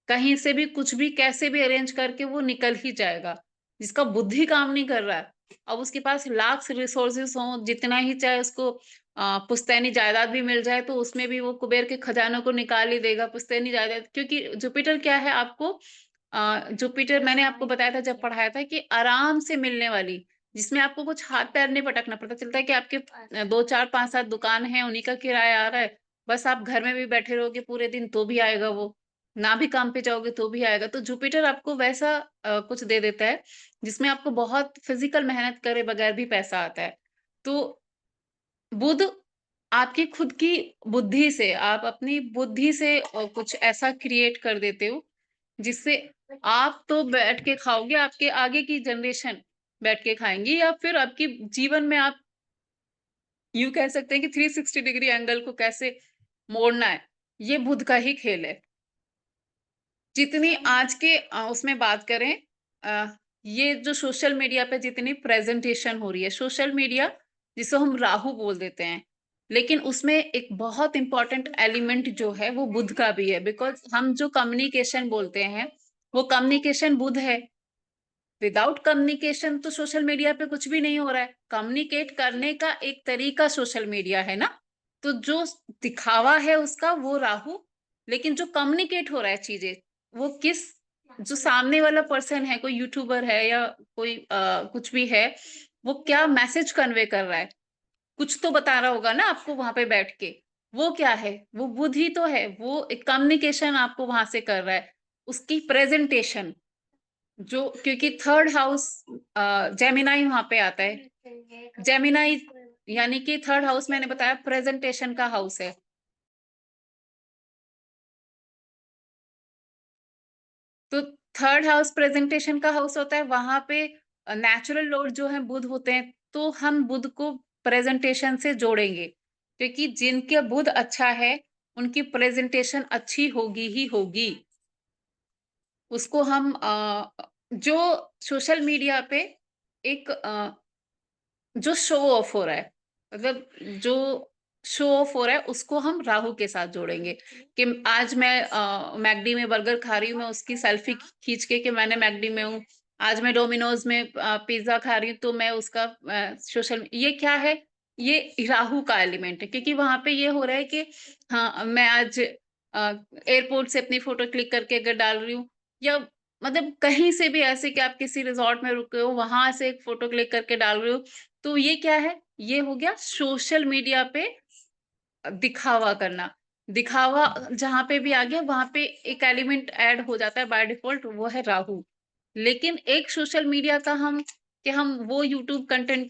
कहीं से भी कुछ भी कैसे भी अरेंज करके वो निकल ही जाएगा। जिसका बुद्धि काम नहीं कर रहा है, अब उसके पास लाख रिसोर्सेस हों, जितना ही चाहे उसको पुश्तैनी जायदाद भी मिल जाए, तो उसमें भी वो कुबेर के खजानों को निकाल ही देगा पुश्तैनी जायदाद। क्योंकि जुपिटर क्या है आपको, जुपिटर मैंने आपको बताया था जब पढ़ाया था कि आराम से मिलने वाली, जिसमें आपको कुछ हाथ पैर नहीं पटकना पड़ता। चलता है कि आपके 2, 4, 5, 7 दुकान है, उन्हीं का किराया आ रहा है। बस आप घर में भी बैठे रहोगे पूरे दिन तो भी आएगा वो, ना भी काम पे जाओगे तो भी आएगा। तो जुपिटर आपको वैसा कुछ दे देता है, जिसमें आपको बहुत फिजिकल मेहनत करे बगैर भी पैसा आता है। तो बुध आपकी खुद की बुद्धि से, आप अपनी बुद्धि से कुछ ऐसा क्रिएट कर देते हो, जिससे आप तो बैठ के खाओगे, आपके आगे की जनरेशन बैठ के खाएँगी, या फिर आपकी जीवन में आप यूँ कह सकते हैं कि 360 डिग्री एंगल को कैसे मोड़ना है, ये बुध का ही खेल है। जितनी आज के उसमें बात करें, अ, ये जो सोशल मीडिया पे जितनी प्रेजेंटेशन हो रही है, सोशल मीडिया जिसे हम राहु बोल देते हैं, लेकिन उसमें एक बहुत इंपॉर्टेंट एलिमेंट जो है वो बुध का भी है। बिकॉज हम जो कम्युनिकेशन बोलते हैं वो कम्युनिकेशन बुध है। विदाउट कम्युनिकेशन तो सोशल मीडिया पे कुछ भी नहीं हो रहा है। कम्युनिकेट करने का एक तरीका सोशल मीडिया है ना, तो जो दिखावा है उसका वो राहु, लेकिन जो कम्युनिकेट हो रहा है चीजें, वो किस, जो सामने वाला पर्सन है, कोई यूट्यूबर है या कोई कुछ भी है, वो क्या मैसेज कन्वे कर रहा है, कुछ तो बता रहा होगा ना आपको वहां पे बैठ के। वो क्या है, वो बुध ही तो है, वो एक कम्युनिकेशन आपको वहां से कर रहा है, उसकी प्रेजेंटेशन। जो क्योंकि थर्ड हाउस जेमिनाई वहां पे आता है। जेमिनाई यानी कि थर्ड हाउस मैंने बताया प्रेजेंटेशन का हाउस है। तो थर्ड हाउस प्रेजेंटेशन का हाउस होता है, वहां पे नेचुरल लॉर्ड जो है बुध होते हैं। तो हम बुध को प्रेजेंटेशन से जोड़ेंगे, क्योंकि जिनके बुध अच्छा है उनकी प्रेजेंटेशन अच्छी होगी ही होगी। उसको हम जो सोशल मीडिया पे एक जो शो ऑफ हो रहा है, मतलब जो शो ऑफ हो रहा है उसको हम राहु के साथ जोड़ेंगे। कि आज मैं मैकडी में बर्गर खा रही हूँ, मैं उसकी सेल्फी खींच के कि मैंने मैकडी में हूँ। आज मैं डोमिनोज में पिज्जा खा रही हूँ, तो मैं उसका सोशल, ये क्या है, ये राहु का एलिमेंट है। क्योंकि वहां पे ये हो रहा है कि हाँ मैं आज एयरपोर्ट से अपनी फोटो क्लिक करके अगर डाल रही हूँ, या मतलब कहीं से भी ऐसे कि आप किसी रिजॉर्ट में रुके हो वहां से एक फोटो क्लिक करके डाल रहे हो, तो ये क्या है, ये हो गया सोशल मीडिया पे दिखावा करना। दिखावा जहां पे भी आ गया वहां पे एक एलिमेंट ऐड हो जाता है बाय डिफॉल्ट, वो है राहु। लेकिन एक सोशल मीडिया का हम, कि हम वो यूट्यूब कंटेंट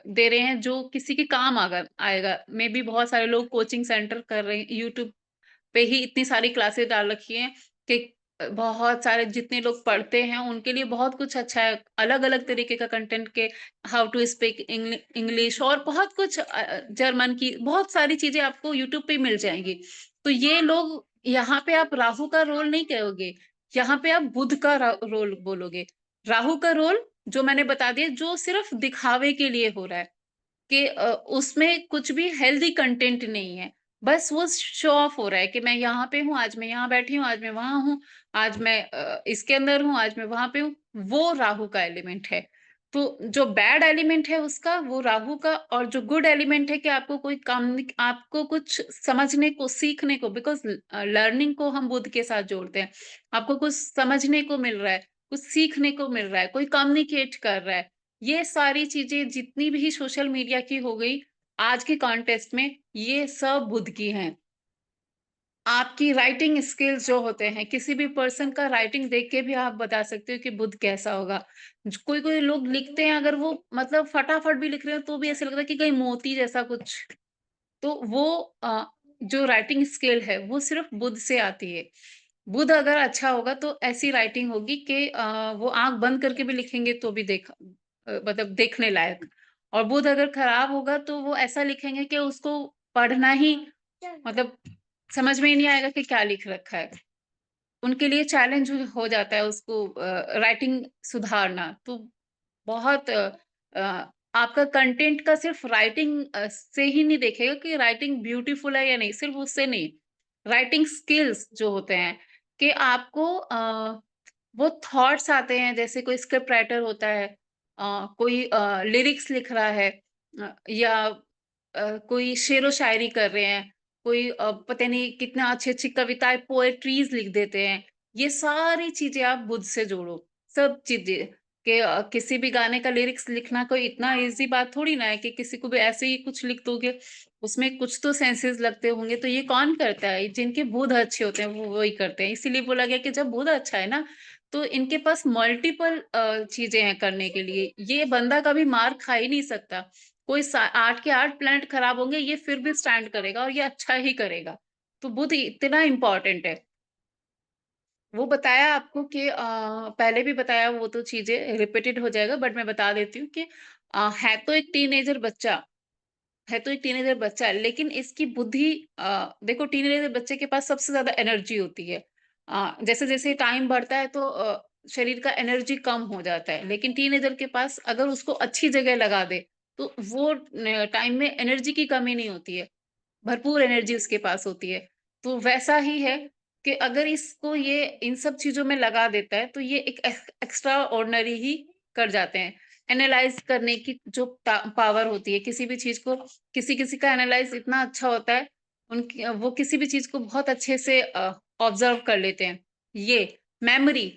दे रहे हैं जो किसी के काम आएगा। मे बी बहुत सारे लोग कोचिंग सेंटर कर रहे हैं, यूट्यूब पे ही इतनी सारी क्लासेस डाल रखी हैं कि बहुत सारे जितने लोग पढ़ते हैं उनके लिए बहुत कुछ अच्छा है। अलग-अलग तरीके का कंटेंट के हाउ टू स्पीक इंग्लिश और बहुत कुछ जर्मन की बहुत सारी चीज़ें आपको यूट्यूब पे मिल जाएँगी। तो ये लोग यहाँ पे आप राहु का रोल नहीं कहोगे, यहाँ पे आप बुध का रोल बोलोगे। राहु का रोल जो मैंने बता दिया, जो सिर्फ दिखावे के लिए हो रहा है। कि उसमें कुछ भी हेल्दी कंटेंट नहीं है। बस वो शो ऑफ हो रहा है कि मैं यहाँ पे हूँ, आज मैं यहाँ बैठी हूँ, आज मैं वहाँ हूँ, आज मैं इसके अंदर हूँ, आज मैं वहाँ पे हूँ। वो राहु का एलिमेंट है। तो जो बैड एलिमेंट है उसका वो राहु का, और जो गुड एलिमेंट है कि आपको कोई काम, आपको कुछ समझने को, सीखने को, बिकॉज़ लर्निंग को हम बुध के साथ जोड़ते हैं। आपको कुछ समझने को मिल रहा है, कुछ सीखने को मिल रहा है, कोई कम्युनिकेट कर रहा है। ये सारी चीजें जितनी भी सोशल मीडिया की हो गई आज के कॉन्टेक्स्ट में, ये सब बुध की हैं। आपकी राइटिंग स्किल्स जो होते हैं, किसी भी पर्सन का राइटिंग देख के भी आप बता सकते हो कि बुध कैसा होगा। कोई कोई लोग लिखते हैं, अगर वो मतलब फटाफट भी लिख रहे हो तो भी ऐसा लगता है कि कहीं मोती जैसा कुछ। तो वो जो राइटिंग स्किल है वो सिर्फ बुध से आती है। बुध अगर अच्छा होगा तो ऐसी राइटिंग होगी कि वो आंख बंद करके भी लिखेंगे तो भी मतलब देखने लायक। और बुध अगर खराब होगा तो वो ऐसा लिखेंगे कि उसको पढ़ना ही मतलब समझ में ही नहीं आएगा कि क्या लिख रखा है। उनके लिए चैलेंज हो जाता है उसको राइटिंग सुधारना। तो बहुत आपका कंटेंट का सिर्फ राइटिंग से ही नहीं देखेगा कि राइटिंग ब्यूटीफुल है या नहीं, सिर्फ उससे नहीं। राइटिंग स्किल्स जो होते हैं कि आपको वो थॉट्स आते हैं, जैसे कोई स्क्रिप्ट राइटर होता है, कोई लिरिक्स लिख रहा है, या कोई शेरो शायरी कर रहे हैं, कोई पता नहीं कितना अच्छी-अच्छी कविताएँ, पोएट्रीज़ लिख देते हैं। ये सारी चीज़ें आप बुध से जोड़ो, सब चीज़ें कि किसी भी गाने का लिरिक्स लिखना कोई इतना ईज़ी बात थोड़ी ना है कि किसी को भी ऐसे ही कुछ लिख दोगे, उसमें कुछ तो सेंसेस लगते होंगे। तो ये कौन करता है? जिनके बुध अच्छे होते हैं वो वही करते हैं। इसीलिए बोला गया कि जब बुध अच्छा है ना, तो इनके पास मल्टीपल चीज़ें हैं करने के लिए। ये बंदा कभी मार खा ही नहीं सकता। कोई 8 के 8 प्लैनेट खराब होंगे, ये फिर भी स्टैंड करेगा और ये अच्छा ही करेगा। तो बुध इतना इम्पोर्टेंट है। वो बताया आपको कि पहले भी बताया, वो तो चीज़ें रिपीटेड हो जाएगा, बट मैं बता देती हूँ कि है तो एक टीनेजर बच्चा, है तो एक टीनेजर बच्चा है, लेकिन इसकी बुद्धि देखो, टीनेजर बच्चे के पास सबसे ज़्यादा एनर्जी होती है। जैसे-जैसे टाइम बढ़ता है तो शरीर का एनर्जी कम हो जाता है, लेकिन टीनेजर के पास अगर उसको अच्छी जगह लगा दे, तो वो न टाइम में एनर्जी की कमी नहीं होती है। भरपूर एनर्जी उसके पास होती है। तो वैसा ही है कि अगर इसको ये इन सब चीज़ों में लगा देता है, तो ये एक एक्स्ट्रा ऑर्डिनरी ही कर जाते हैं। एनालाइज़ करने की जो पावर होती है, किसी भी चीज़ को, किसी-किसी का एनालाइज़ इतना अच्छा होता है, उनकी वो किसी भी चीज़ को बहुत अच्छे से ऑब्ज़र्व कर लेते हैं। ये मेमोरी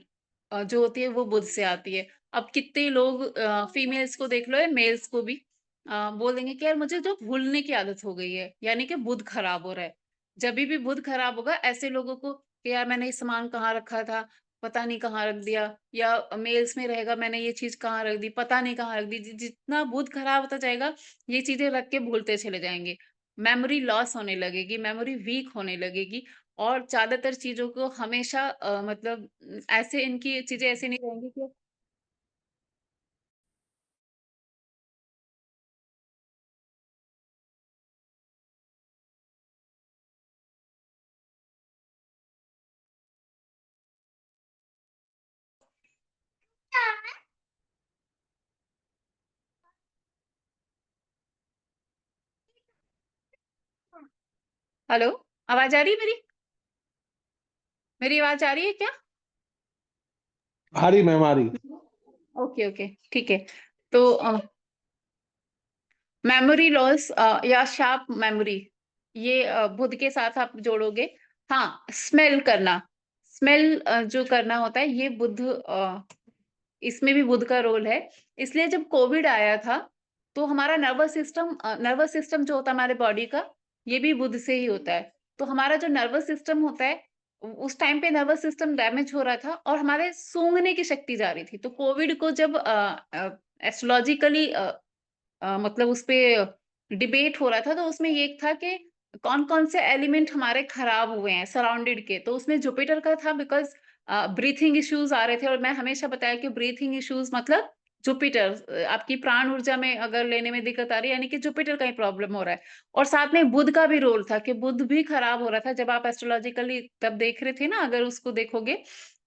जो होती है वो बुध से आती है। अब कितने लोग फीमेल्स को देख लो या मेल्स को भी बोल देंगे कि यार मुझे तो भूलने की आदत हो गई है, यानी कि बुध खराब हो रहा है। जभी भी बुध खराब होगा, ऐसे लोगों को कि यार मैंने ये सामान कहाँ रखा था, पता नहीं कहाँ रख दिया, या मेल्स में रहेगा मैंने ये चीज़ कहाँ रख दी, पता नहीं कहाँ रख दी। जितना बुध खराब होता जाएगा, ये चीज़ें रख के भूलते चले जाएँगे। मेमोरी लॉस होने लगेगी, मेमोरी वीक होने लगेगी, और ज़्यादातर चीज़ों को हमेशा मतलब ऐसे इनकी चीज़ें ऐसी नहीं रहेंगी कि हेलो, आवाज़ आ रही है मेरी? मेरी आवाज़ आ रही है क्या? आ रही मैम, आ रही। ओके, ओके, ठीक है। तो मेमोरी लॉस या शार्प मेमोरी, ये बुध के साथ आप जोड़ोगे। हाँ, स्मेल करना, स्मेल जो करना होता है, ये बुध इसमें भी बुध का रोल है। इसलिए जब कोविड आया था, तो हमारा नर्वस सिस्टम जो होता है हमारे बॉडी का, ये भी बुध से ही होता है। तो हमारा जो नर्वस सिस्टम होता है, उस टाइम पे नर्वस सिस्टम डैमेज हो रहा था और हमारे सूँघने की शक्ति जा रही थी। तो कोविड को जब एस्ट्रोलॉजिकली मतलब उसपे डिबेट हो रहा था, तो उसमें ये था कि कौन-कौन से एलिमेंट हमारे खराब हुए हैं सराउंडेड के। तो उसमें जुपिटर का था, बिकॉज़ ब्रीथिंग इश्यूज़ आ रहे थे, और मैं हमेशा बताया कि ब्रीथिंग इश्यूज़ मतलब जुपिटर, आपकी प्राण ऊर्जा में अगर लेने में दिक्कत आ रही है, यानी कि जुपिटर का ही प्रॉब्लम हो रहा है। और साथ में बुध का भी रोल था कि बुध भी खराब हो रहा था। जब आप एस्ट्रोलॉजिकली तब देख रहे थे ना, अगर उसको देखोगे,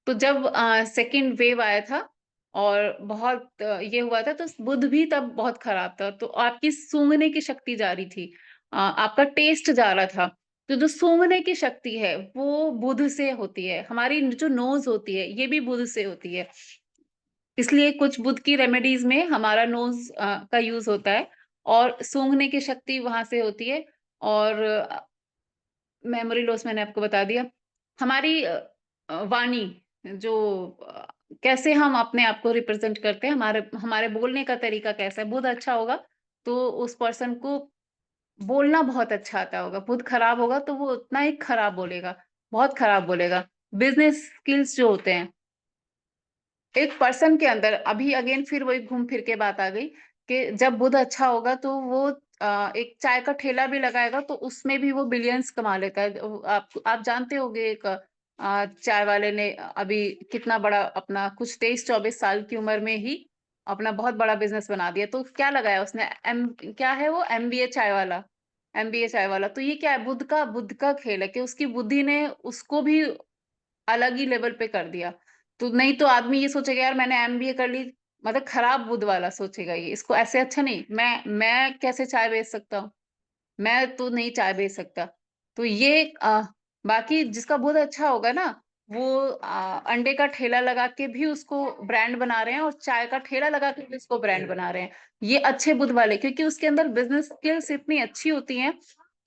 तो जब सेकंड वेव आया था और बहुत ये हुआ था, तो बुध भी तब बहुत खराब था। तो आपकी सूँघने की शक्ति जा रही थी, आपका टेस्ट जा रहा था। तो जो सूँघने की शक्ति है, वो बुध से होती है। हमारी जो नोज़ होती है, ये भी बुध से होती है। इसलिए कुछ बुध की रेमेडीज़ में हमारा नोज़ का यूज़ होता है, और सूँघने की शक्ति वहाँ से होती है। और मेमोरी लॉस मैंने आपको बता दिया। हमारी वाणी जो कैसे हम अपने आप को रिप्रेज़ेंट करते हैं, हमारे हमारे बोलने का तरीका कैसा है, बुध अच्छा होगा, तो उस पर्सन को बोलना बहुत अच्छा आता होगा। बुध खराब होगा तो वो उतना ही खराब बोलेगा, बहुत खराब बोलेगा। बिज़नेस स्किल्स जो होते हैं, एक पर्सन के अंदर अभी अगेन फिर वही घूम फिर के बात आ गई कि जब बुध अच्छा होगा तो वो एक चाय का ठेला भी लगाएगा, तो उसमें भी वो बिलियंस कमा लेता है। आप जानते होंगे, एक चाय वाले ने अभी कितना बड़ा अपना कुछ 23-24 साल की उम्र में ही अपना बहुत बड़ा बिजनेस बना दिया। तो क्या लगाया उसने, एम क्या है वो, एमबीए चाय वाला, MBA चाय वाला। तो ये क्या है, बुध का खेल है कि उसकी बुद्धि ने उसको भी अलग ही लेवल पे कर दिया। तो नहीं तो आदमी ये सोचेगा यार मैंने MBA कर ली, मतलब खराब बुध वाला सोचेगा ये, इसको ऐसे अच्छा नहीं, मैं कैसे चाय बेच सकता हूँ, मैं तो नहीं चाय बेच सकता। तो ये बाकी जिसका बुध अच्छा होगा ना, वो अंडे का ठेला लगा के भी उसको ब्रांड बना रहे हैं, और चाय का ठेला लगा के भी उसको ब्रांड बना रहे हैं। ये अच्छे बुध वाले, क्योंकि उसके अंदर बिजनेस स्किल्स इतनी अच्छी होती हैं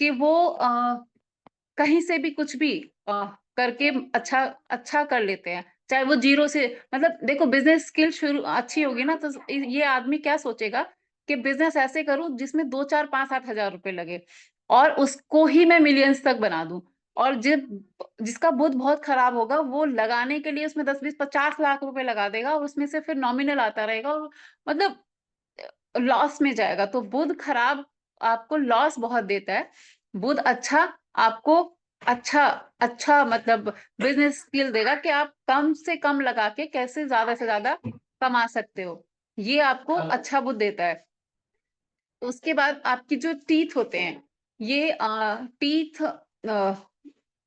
कि वो कहीं से भी कुछ भी करके अच्छा अच्छा कर लेते हैं, चाहे वो जीरो से। मतलब देखो, बिजनेस स्किल शुरू अच्छी होगी ना, तो ये आदमी क्या सोचेगा कि बिजनेस ऐसे करूं जिसमें 2 4 5 7 हजार रुपए लगे, और उसको ही मैं मिलियंस तक बना दूं। और जिसका बुद्ध बहुत खराब होगा, वो लगाने के लिए उसमें 10 20 50 लाख रुपए लगा देगा, और उसमें से फिर नॉमिनल आता रहेगा, और मतलब लॉस में जाएगा। तो बुध खराब आपको लॉस बहुत देता है, बुध अच्छा आपको अच्छा अच्छा मतलब बिजनेस स्किल देगा कि आप कम से कम लगा के कैसे ज्यादा से ज्यादा कमा सकते हो, ये आपको अच्छा बुध देता है। उसके बाद आपकी जो टीथ होते हैं, ये टीथ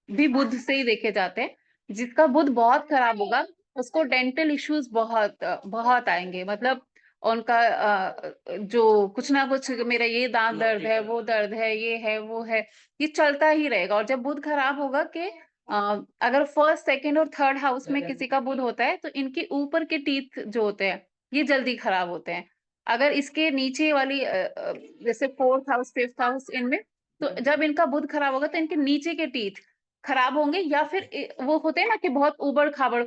भी बुध से ही देखे जाते हैं। जिसका बुध बहुत खराब होगा, उसको डेंटल इश्यूज बहुत आएंगे। मतलब उनका जो कुछ ना कुछ, मेरा ये दांत दर्द है, वो दर्द है, ये है वो है, ये चलता ही रहेगा। और जब बुध खराब होगा कि अगर फर्स्ट सेकंड और थर्ड हाउस में किसी का बुध होता है, तो इनके ऊपर के टीथ जो होते हैं ये जल्दी खराब होते हैं। अगर इसके नीचे वाली जैसे फोर्थ हाउस फिफ्थ हाउस इनमें, तो जब इनका बुध खराब होगा तो इनके नीचे के टीथ खराब होंगे, या फिर वो होते हैं ना कि बहुत उबड़ खाबड़,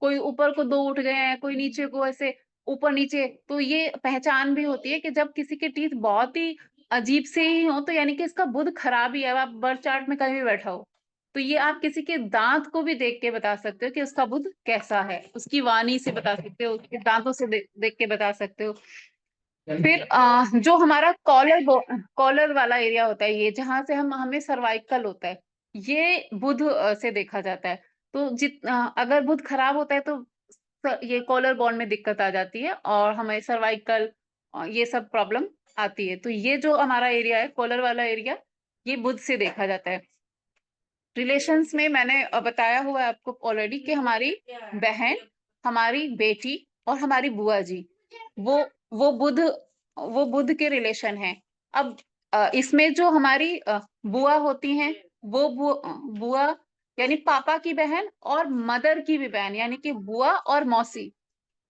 कोई ऊपर को 2 उठ गए हैं, कोई नीचे को ऐसे ऊपर नीचे। तो ये पहचान भी होती है कि जब किसी के टीथ बहुत ही अजीब से ही हो, तो यानी कि इसका बुध खराब ही है। अब आप बर्थ चार्ट में कहीं भी बैठा हो, तो ये आप किसी के दांत को भी देख के बता सकते हो कि उसका बुध कैसा है, उसकी वाणी से बता सकते हो, उसके दांतों से देख के बता सकते हो। फिर जो हमारा कॉलर वाला एरिया होता है, ये जहां से हमें सर्वाइकल होता है, ये बुध से देखा जाता है। तो अगर बुध खराब होता है, तो ये कॉलर बॉन में दिक्कत आ जाती है, और हमें सर्वाइकल ये सब प्रॉब्लम आती है। तो ये जो हमारा एरिया है, कॉलर वाला एरिया, ये बुध से देखा जाता है। रिलेशंस में मैंने बताया हुआ है आपको ऑलरेडी कि हमारी बहन, हमारी बेटी और हमारी बुआ जी, वो वो बुध वो बुध के रिलेशन है। अब इसमें जो हमारी बुआ होती हैं, वो बुआ यानी पापा की बहन, और मदर की भी बहन यानी कि बुआ और मौसी,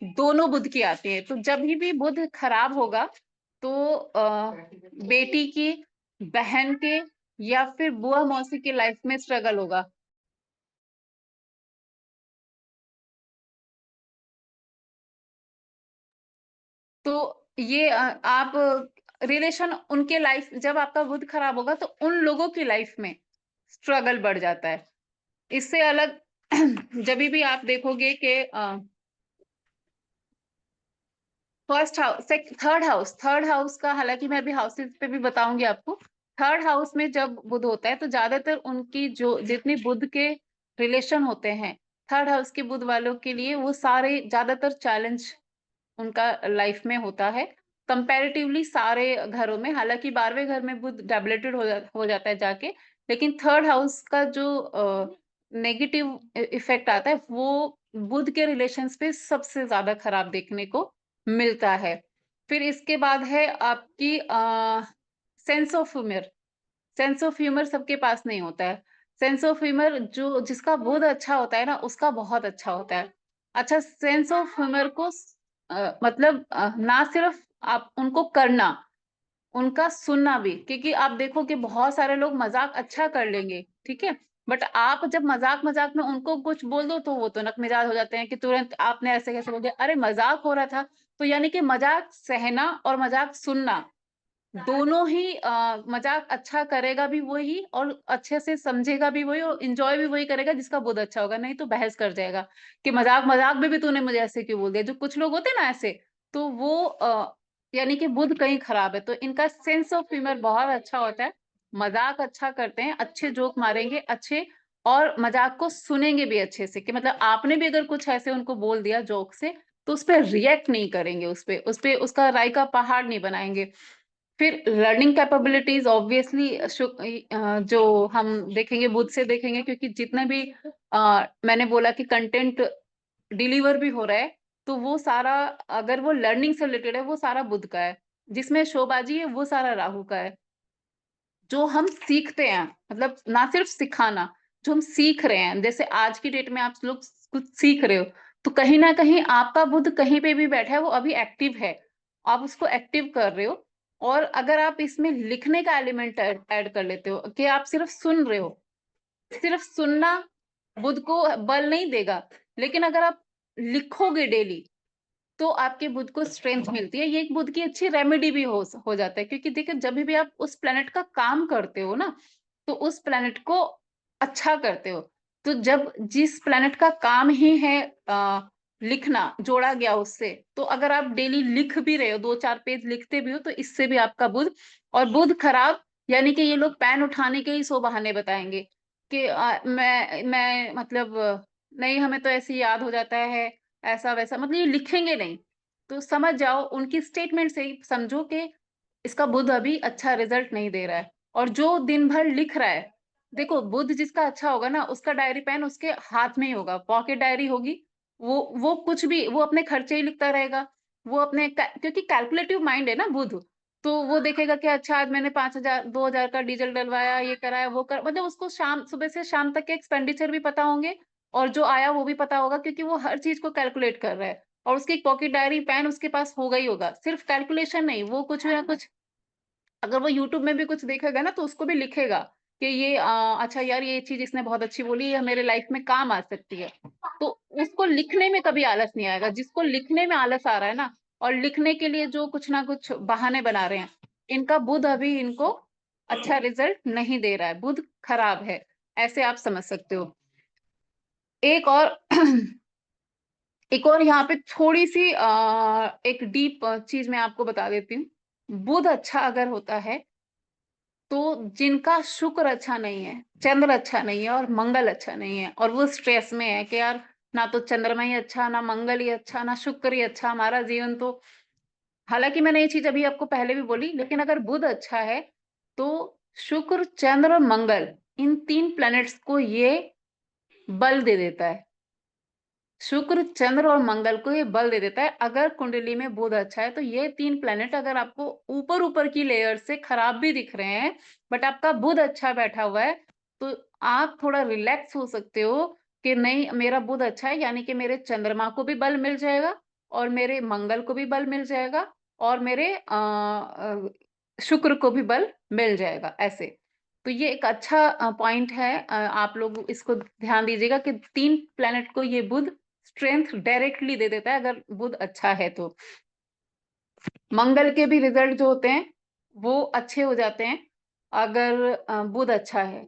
दोनों बुध की आती है। तो जब भी बुध खराब होगा, तो बेटी की, बहन के, या फिर बुआ मौसी की लाइफ में स्ट्रगल होगा। तो ये आप रिलेशन उनके लाइफ, जब आपका बुध खराब होगा तो उन लोगों की लाइफ में स्ट्रगल बढ़ जाता है। इससे अलग जब भी आप देखोगे कि फर्स्ट हाउस थर्ड हाउस का, हालांकि मैं अभी हाउसेस पे भी बताऊंगी आपको। थर्ड हाउस में जब बुध होता है, तो ज्यादातर उनकी जो जितनी बुध के रिलेशन होते हैं, थर्ड हाउस के बुध वालों के लिए वो सारे ज्यादातर चैलेंज उनका लाइफ में होता है, कंपैरेटिवली सारे घरों में। हालांकि 12वें घर में बुध डेबिलेटेड हो जाता है जाके, लेकिन थर्ड हाउस का जो नेगेटिव इफेक्ट आता है, वो बुध के रिलेशंस पे सबसे ज्यादा खराब देखने को मिलता है। फिर इसके बाद है आपकी sense of humour. Sense of humour सबके पास नहीं होता है। सेंस ऑफ ह्यूमर जो जिसका बुध अच्छा होता है ना, उसका बहुत अच्छा होता है। अच्छा, सेंस ऑफ ह्यूमर को मतलब ना सिर्फ आप उनको करना, उनका सुनना भी। क्योंकि आप देखो कि बहुत सारे लोग मजाक अच्छा कर लेंगे, ठीक है, बट आप जब मजाक मजाक में उनको कुछ बोल दो, तो वो तो नकमिजाज हो जाते हैं कि तुरंत आपने ऐसे कैसे बोल दिया, अरे मजाक हो रहा था। तो यानी कि मजाक सहना और मजाक सुनना, दोनों ही मजाक अच्छा करेगा भी वही, और अच्छे से समझेगा भी वही, और इंजॉय भी वही करेगा जिसका बुध अच्छा होगा। नहीं तो बहस कर जाएगा कि मजाक मजाक में भी तूने मुझे ऐसे क्यों बोल दिया। जो कुछ लोग होते हैं ना ऐसे, तो वो यानी कि बुध कहीं खराब है। तो इनका सेंस ऑफ ह्यूमर बहुत अच्छा होता है, मजाक अच्छा करते हैं, अच्छे जोक मारेंगे अच्छे, और मजाक को सुनेंगे भी अच्छे से। कि मतलब आपने भी अगर कुछ ऐसे उनको बोल दिया जोक से, तो उस पर रिएक्ट नहीं करेंगे, उस पे उसका राय का पहाड़ नहीं बनाएंगे। फिर लर्निंग कैपेबिलिटीज ऑब्वियसली जो हम देखेंगे बुध से देखेंगे, क्योंकि जितने भी मैंने बोला कि कंटेंट डिलीवर भी हो रहा है, तो वो सारा अगर वो लर्निंग से रिलेटेड है वो सारा बुध का है। जिसमें शोबाजी है वो सारा राहु का है। जो हम सीखते हैं, मतलब ना सिर्फ सिखाना, जो हम सीख रहे हैं, जैसे आज की डेट में आप लोग कुछ सीख रहे हो, तो कहीं ना कहीं आपका बुध कहीं पे भी बैठा है, वो अभी एक्टिव है, आप उसको एक्टिव कर रहे हो। और अगर आप इसमें लिखने का एलिमेंट ऐड कर लेते हो कि आप सिर्फ सुन रहे हो, सिर्फ सुनना बुध को बल नहीं देगा, लेकिन अगर आप लिखोगे डेली तो आपके बुध को स्ट्रेंथ मिलती है। ये एक बुध की अच्छी रेमेडी भी हो जाता है, क्योंकि देखिए जब भी आप उस प्लेनेट का काम करते हो ना, तो उस प्लेनेट को अच्छा करते हो। तो जब जिस प्लेनेट का काम ही है लिखना, जोड़ा गया उससे, तो अगर आप डेली लिख भी रहे हो, 2-4 पेज लिखते भी हो, तो इससे भी आपका बुध, और बुध खराब यानी कि ये लोग पेन उठाने के ही सौ बहाने बताएंगे कि मैं मतलब नहीं, हमें तो ऐसे ही याद हो जाता है, ऐसा वैसा, मतलब ये लिखेंगे नहीं। तो समझ जाओ, उनकी स्टेटमेंट से ही समझो कि इसका बुध अभी अच्छा रिजल्ट नहीं दे रहा है। और जो दिन भर लिख रहा है, देखो बुध जिसका अच्छा होगा ना, उसका डायरी पेन उसके हाथ में ही होगा, पॉकेट डायरी होगी। वो कुछ भी, वो अपने खर्चे ही लिखता रहेगा। वो अपने क्योंकि कैलकुलेटिव माइंड है ना बुध, तो वो देखेगा कि अच्छा आज मैंने 5,000 2,000 का डीजल डलवाया, ये कराया, वो कर, मतलब उसको शाम, सुबह से शाम तक के एक्सपेंडिचर भी पता होंगे, और जो आया वो भी पता होगा, क्योंकि वो हर चीज को कैलकुलेट कर रहा है। और उसकी पॉकेट डायरी पेन उसके पास होगा ही होगा। सिर्फ कैलकुलेशन नहीं, वो कुछ ना कुछ, अगर वो यूट्यूब में भी कुछ देखेगा ना, तो उसको भी लिखेगा कि ये अच्छा यार, ये चीज इसने बहुत अच्छी बोली, ये मेरे लाइफ में काम आ सकती है। तो उसको लिखने में कभी आलस नहीं आएगा। जिसको लिखने में आलस आ रहा है ना, और लिखने के लिए जो कुछ ना कुछ बहाने बना रहे हैं, इनका बुध अभी इनको अच्छा रिजल्ट नहीं दे रहा है, बुध खराब है, ऐसे आप समझ सकते हो। एक और एक और यहाँ पे थोड़ी सी एक डीप चीज मैं आपको बता देती हूँ। बुध अच्छा अगर होता है, तो जिनका शुक्र अच्छा नहीं है, चंद्र अच्छा नहीं है, और मंगल अच्छा नहीं है, और वो स्ट्रेस में है कि यार ना तो चंद्रमा ही अच्छा, ना मंगल ही अच्छा, ना शुक्र ही अच्छा, हमारा जीवन तो, हालांकि मैंने ये चीज अभी आपको पहले भी बोली, लेकिन अगर बुध अच्छा है तो शुक्र, चंद्र, मंगल, इन 3 प्लैनेट्स को ये बल दे देता है। शुक्र, चंद्र और मंगल को ये बल दे देता है। अगर कुंडली में बुध अच्छा है, तो ये 3 प्लैनेट अगर आपको ऊपर ऊपर की लेयर से खराब भी दिख रहे हैं, बट आपका बुध अच्छा बैठा हुआ है, तो आप थोड़ा रिलैक्स हो सकते हो कि नहीं, मेरा बुध अच्छा है, यानी कि मेरे चंद्रमा को भी बल मिल जाएगा, और मेरे मंगल को भी बल मिल जाएगा, और मेरे शुक्र को भी बल मिल जाएगा, ऐसे। तो ये एक अच्छा पॉइंट है। आप लोग इसको ध्यान दीजिएगा कि 3 प्लैनेट को ये बुध स्ट्रेंथ डायरेक्टली दे देता है, अगर बुध अच्छा है तो। मंगल के भी रिजल्ट जो होते हैं वो अच्छे हो जाते हैं अगर बुध अच्छा है।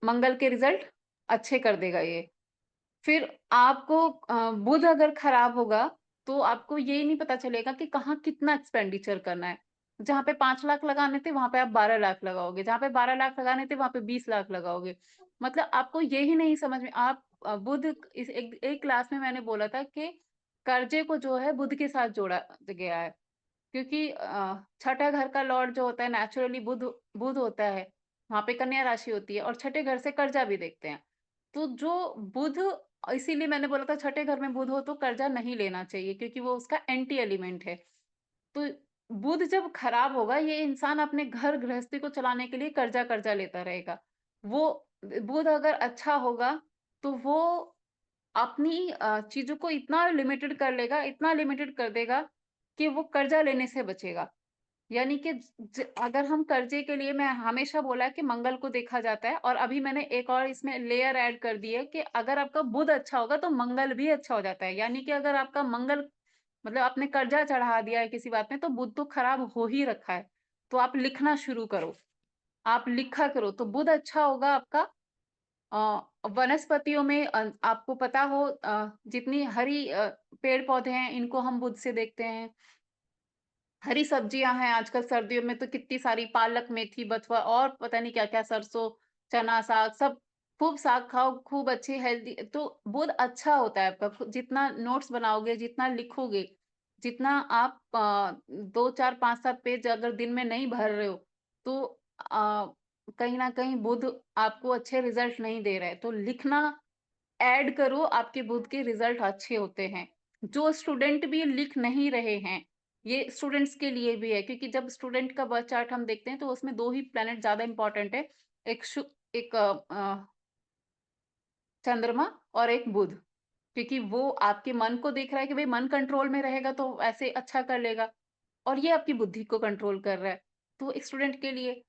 मंगल के रिजल्ट अच्छे कर देगा ये। फिर आपको बुध अगर खराब होगा, तो आपको ये नहीं पता चलेगा कि कहाँ कितना एक्सपेंडिचर करना है। जहाँ पे 5 लाख लगाने थे, वहां पे आप 12 लाख लगाओगे, जहाँ पे 12 लाख लगाने थे, वहां पे 20 लाख लगाओगे। मतलब आपको ये ही नहीं समझ में, आप बुध, इस एक क्लास में मैंने बोला था कि कर्जे को जो है बुध के साथ जोड़ा गया है, क्योंकि छठा घर का लॉर्ड जो होता है नेचुरली बुध, बुध होता है, वहां पे कन्या राशि होती है, और छठे घर से कर्जा भी देखते हैं। तो जो बुध, इसीलिए मैंने बोला था छठे घर में बुध हो तो कर्जा नहीं लेना चाहिए, क्योंकि वो उसका एंटी एलिमेंट है। तो बुध जब खराब होगा, ये इंसान अपने घर गृहस्थी को चलाने के लिए कर्जा कर्जा लेता रहेगा। वो बुध अगर अच्छा होगा, तो वो अपनी चीजों को इतना लिमिटेड कर लेगा, इतना लिमिटेड कर देगा कि वो कर्जा लेने से बचेगा। यानी कि अगर हम कर्जे के लिए, मैं हमेशा बोला है कि मंगल को देखा जाता है, और अभी मैंने एक और इसमें लेयर ऐड कर दी है कि अगर आपका बुध अच्छा होगा तो मंगल भी अच्छा हो जाता है। यानी कि अगर आपका मंगल, मतलब आपने कर्जा चढ़ा दिया है किसी बात में, तो बुध तो खराब हो ही रखा है, तो आप लिखना शुरू करो, आप लिखा करो, तो बुध अच्छा होगा आपका। वनस्पतियों में आपको पता हो, जितनी हरी पेड़ पौधे हैं, इनको हम बुध से देखते हैं। हरी सब्जियां हैं, आजकल सर्दियों में तो कितनी सारी, पालक, मेथी, बथुआ, और पता नहीं क्या क्या, सरसों, चना, साग, सब खूब साग खाओ, खूब अच्छी हेल्दी। तो बुध अच्छा होता है आपका, जितना नोट्स बनाओगे, जितना लिखोगे, जितना आप 2, 4, 5, 7 पेज अगर दिन में नहीं भर रहे हो, तो कहीं न कहीं बुध आपको अच्छे रिज़ल्ट नहीं दे रहा है। तो लिखना ऐड करो, आपके बुध के रिज़ल्ट अच्छे होते हैं। जो स्टूडेंट भी लिख नहीं रहे हैं, ये स्टूडेंट्स के लिए भी है, क्योंकि जब स्टूडेंट का बर्थ चार्ट हम देखते हैं तो उसमें 2 ही प्लैनेट ज़्यादा इम्पोर्टेंट है। एक एक चंद्रमा और एक बुध। क्योंकि वो आपके मन को देख रहा है कि भाई मन कंट्रोल में रहेगा तो ऐसे अच्छा कर लेगा, और ये आपकी बुद्धि को कंट्रोल कर रहा है। तो एक स्टूडेंट के लिए,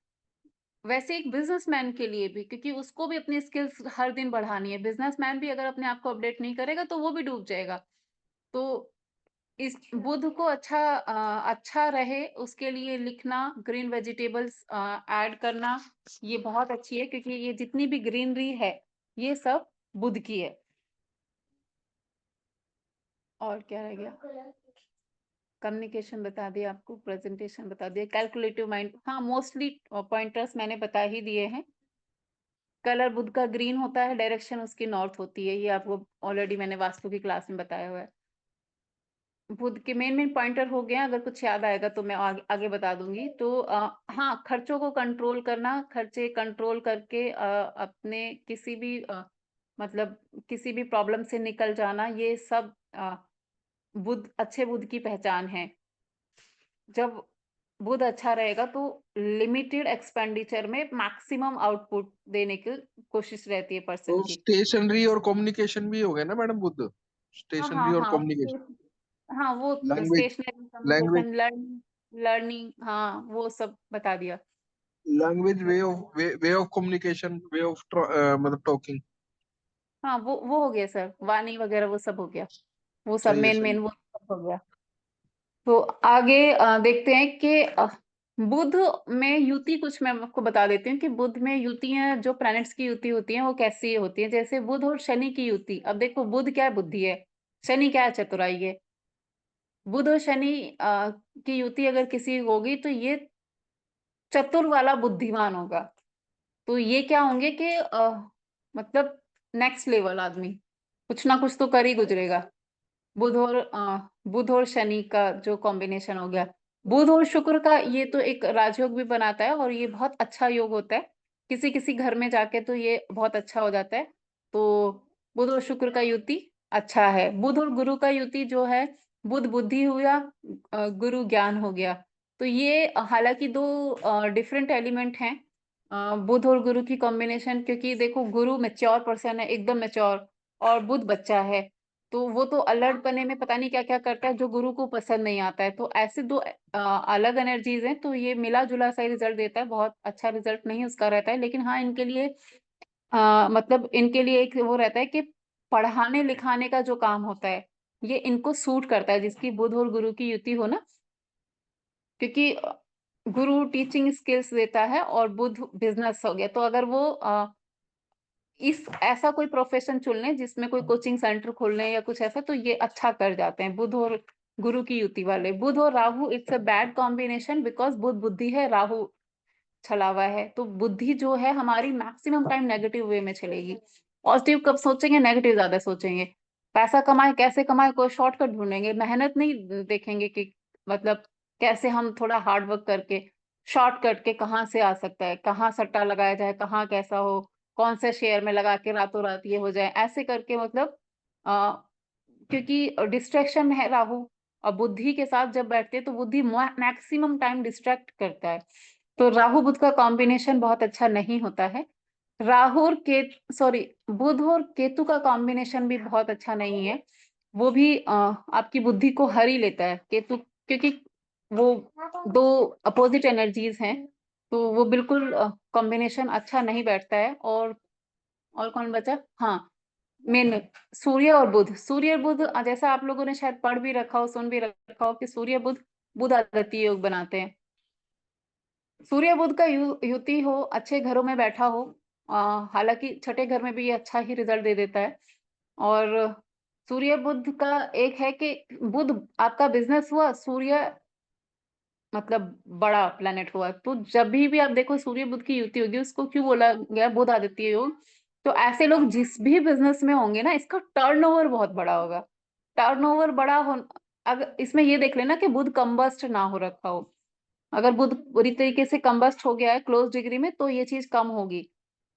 वैसे एक बिज़नेसमैन के लिए भी, क्योंकि उसको भी अपनी स्किल्स हर दिन बढ़ानी है। बिज़नेसमैन भी अगर अपने आप को अपडेट नहीं करेगा तो वो भी डूब जाएगा। तो इस बुध को अच्छा रहे उसके लिए लिखना, ग्रीन वेजिटेबल्स ऐड करना, ये बहुत अच्छी है, क्योंकि ये जितनी भी ग्रीनरी है, ये सब बुध की है। और क्या रह गया? कम्युनिकेशन बता दिया आपको, प्रेजेंटेशन बता दिया, कैलकुलेटिव माइंड, हाँ मोस्टली पॉइंटर्स मैंने बता ही दिए हैं। कलर बुध का ग्रीन होता है, डायरेक्शन उसकी नॉर्थ होती है, ये आपको ऑलरेडी मैंने वास्तु की क्लास में बताया हुआ है। बुध के मेन पॉइंटर हो गए हैं, अगर कुछ याद आएगा तो मैं आगे बता दूंगी। तो हाँ, खर्चों को कंट्रोल करना, खर्चे कंट्रोल करके अपने किसी भी मतलब किसी भी प्रॉब्लम से निकल जाना, ये सब बुध, अच्छे बुध की पहचान है। जब बुध अच्छा रहेगा तो लिमिटेड एक्सपेंडिचर में मैक्सिमम आउटपुट देने की कोशिश रहती है पर्सन तो की। स्टेशनरी और कम्युनिकेशन भी हो गया ना मैडम बुद्ध? हाँ स्टेशनरी हाँ और हाँ, कम्युनिकेशन, हाँ वो language, stationery, language, communication, learning, हाँ वो सब बता दिया। Language, way of communication, way of मतलब टॉकिंग। हाँ वो हो गया सर, वाणी वगैरह वो सब हो गया, वो सब सही है, सही मेन वो सब हो गया। तो आगे देखते हैं कि बुध में युति, कुछ मैं आपको बता देती हूँ कि बुध में युतियां, जो प्लैनेट्स की युति होती हैं वो कैसी होती है। जैसे बुध और शनि की युति, अब देखो बुध क्या है, बुद्धि है, शनि क्या है, चतुराई है। बुध और शनि की युति अगर किसी होगी तो ये चतुर वाला बुद्धिमान होगा। तो ये क्या होंगे कि मतलब नेक्स्ट लेवल आदमी, कुछ ना कुछ तो कर ही गुजरेगा। बुध और शनि का जो कॉम्बिनेशन हो गया, बुध और शुक्र का, ये तो एक राजयोग भी बनाता है और ये बहुत अच्छा योग होता है। किसी किसी घर में जाके तो ये बहुत अच्छा हो जाता है। तो बुध और शुक्र का युति अच्छा है। बुध और गुरु का युति जो है, बुध बुद्धि हुआ, गुरु ज्ञान हो गया। तो ये हालांकि दो डिफरेंट एलिमेंट हैं, बुध और गुरु की कॉम्बिनेशन, क्योंकि देखो गुरु मैच्योर पर्सन है, एकदम मैच्योर, और बुध बच्चा है, तो वो तो अलर्ट बने में पता नहीं क्या क्या करता है जो गुरु को पसंद नहीं आता है। तो ऐसे दो अलग एनर्जीज हैं, तो ये मिला जुला सा रिजल्ट देता है, बहुत अच्छा रिजल्ट नहीं उसका रहता है। लेकिन हाँ, इनके लिए मतलब इनके लिए एक वो रहता है कि पढ़ाने लिखाने का जो काम होता है, ये इनको सूट करता है, जिसकी बुध और गुरु की युति हो ना, क्योंकि गुरु टीचिंग स्किल्स देता है और बुध बिजनेस हो गया। तो अगर वो इस ऐसा कोई प्रोफेशन चुन लें जिसमें कोई कोचिंग सेंटर खोल लें या कुछ ऐसा, तो ये अच्छा कर जाते हैं बुध और गुरु की युति वाले। बुध और Rahu, it's a bad combination, because Budh बुद्धि है, राहु छलावा है। तो बुद्धि जो है हमारी मैक्सिमम टाइम नेगेटिव वे में चलेगी। पॉजिटिव कब सोचेंगे, नेगेटिव ज्यादा सोचेंगे। पैसा कमाए, कैसे कमाए, कोई शॉर्टकट ढूंढेंगे, मेहनत नहीं देखेंगे कि मतलब कैसे हम थोड़ा हार्ड वर्क करके शॉर्टकट के कहाँ से आ सकता है, कहाँ सट्टा लगाया जाए, कहाँ कैसा हो, कौन से शेयर में लगा के रातों रात ये हो जाए, ऐसे करके मतलब आ, क्योंकि डिस्ट्रैक्शन है राहु, और बुद्धि के साथ जब बैठते हैं तो बुद्धि मैक्सिमम टाइम डिस्ट्रैक्ट करता है। तो राहु बुध का कॉम्बिनेशन बहुत अच्छा नहीं होता है। राहु और बुध और केतु का कॉम्बिनेशन भी बहुत अच्छा नहीं है। वो भी आपकी बुद्धि को हर ही लेता है केतु, क्योंकि वो दो अपोजिट एनर्जीज हैं, तो वो बिल्कुल कॉम्बिनेशन अच्छा नहीं बैठता है। और कौन बचा, हाँ मेन सूर्य और बुध। सूर्य और बुध जैसा आप लोगों ने शायद पढ़ भी रखा हो, सुन भी रखा हो कि सूर्य बुध बुध आदित्य योग बनाते हैं। सूर्य बुध का युति हो, अच्छे घरों में बैठा हो, हालांकि छठे घर में भी ये अच्छा ही रिजल्ट दे देता है। और सूर्य बुध का एक है कि बुध आपका बिजनेस हुआ, सूर्य मतलब बड़ा प्लेनेट हुआ, तो जब भी आप देखो सूर्य बुध की युति होगी, उसको क्यों बोला गया बुध आदित्य योग। तो ऐसे लोग जिस भी बिजनेस में होंगे ना, इसका टर्नओवर बहुत बड़ा होगा। टर्नओवर बड़ा हो, अगर इसमें ये देख लेना कि बुध कंबस्ट ना हो रखा हो। अगर बुध बुरी तरीके से कंबस्ट हो गया है क्लोज डिग्री में तो ये चीज कम होगी,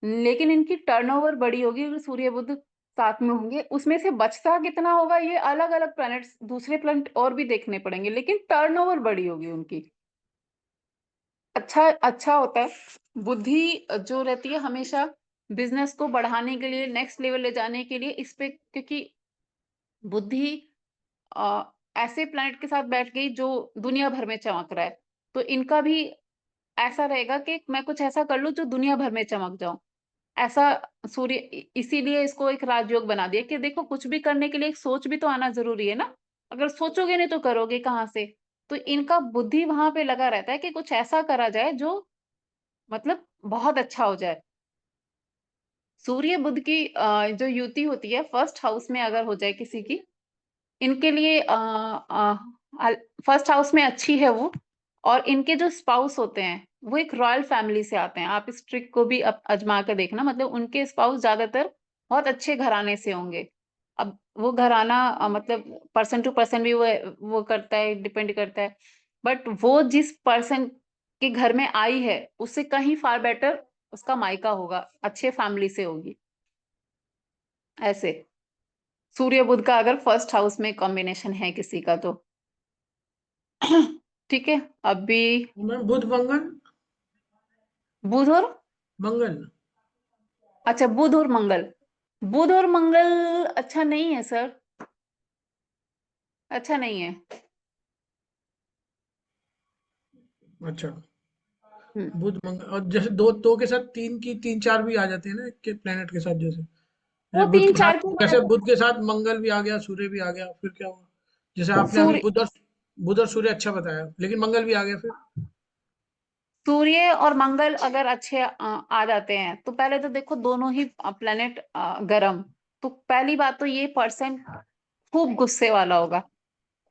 लेकिन इनकी टर्नओवर बड़ी होगी अगर सूर्य बुध साथ में होंगे। उसमें से बचता कितना होगा ये अलग अलग प्लैनेट्स, दूसरे प्लैनेट और भी देखने पड़ेंगे, लेकिन टर्नओवर बड़ी होगी उनकी। अच्छा अच्छा होता है। बुद्धि जो रहती है हमेशा बिजनेस को बढ़ाने के लिए, नेक्स्ट लेवल ले जाने के लिए इस पे, क्योंकि बुद्धि अ, ऐसे प्लैनेट के साथ बैठ गई जो दुनिया भर में चमक रहा है, तो इनका भी ऐसा रहेगा कि मैं कुछ ऐसा कर लूं जो दुनिया भर में चमक जाऊं। ऐसा सूर्य इसीलिए इसको एक राजयोग बना दिया कि देखो कुछ भी करने के लिए एक सोच भी तो आना जरूरी है ना। अगर सोचोगे नहीं तो करोगे कहाँ से। तो इनका बुद्धि वहां पे लगा रहता है कि कुछ ऐसा करा जाए जो मतलब बहुत अच्छा हो जाए। सूर्य बुध की जो युति होती है फर्स्ट हाउस में अगर हो जाए किसी की, इनके लिए फर्स्ट हाउस में अच्छी है वो। और इनके जो स्पाउस होते हैं वो एक रॉयल फैमिली से आते हैं। आप इस ट्रिक को भी आजमा कर देखना, मतलब उनके स्पाउस ज्यादातर बहुत अच्छे घराने से होंगे। अब वो घराना मतलब पर्सन टू पर्सन भी वो करता है, डिपेंड करता है। बट वो जिस पर्सन के घर में आई है उससे कहीं फार बेटर उसका मायका होगा, अच्छे फैमिली से होगी। ऐसे सूर्य बुध का अगर फर्स्ट हाउस में कॉम्बिनेशन है किसी का तो ठीक है। अभी मैम बुध मंगल बुध और मंगल अच्छा बुध और मंगल, बुध और मंगल अच्छा नहीं है सर, अच्छा नहीं है। अच्छा हम्म, बुध मंगल, और जैसे दो के साथ तीन की तीन चार भी आ जाते हैं ना के प्लेनेट के साथ, जैसे वो जैसे बुध तीन के चार साथ, की जैसे बात। बुध के साथ मंगल भी आ गया, सूर्य भी आ गया, फिर क्या हुआ? जैसे आपने अभी सूर्य बुध और सूर्य अच्छा बताया, लेकिन मंगल भी आ गया फिर। सूर्य और मंगल अगर अच्छे आ जाते हैं तो पहले तो देखो दोनों ही प्लेनेट गर्म। तो पहली बात तो ये पर्सन खूब गुस्से वाला होगा,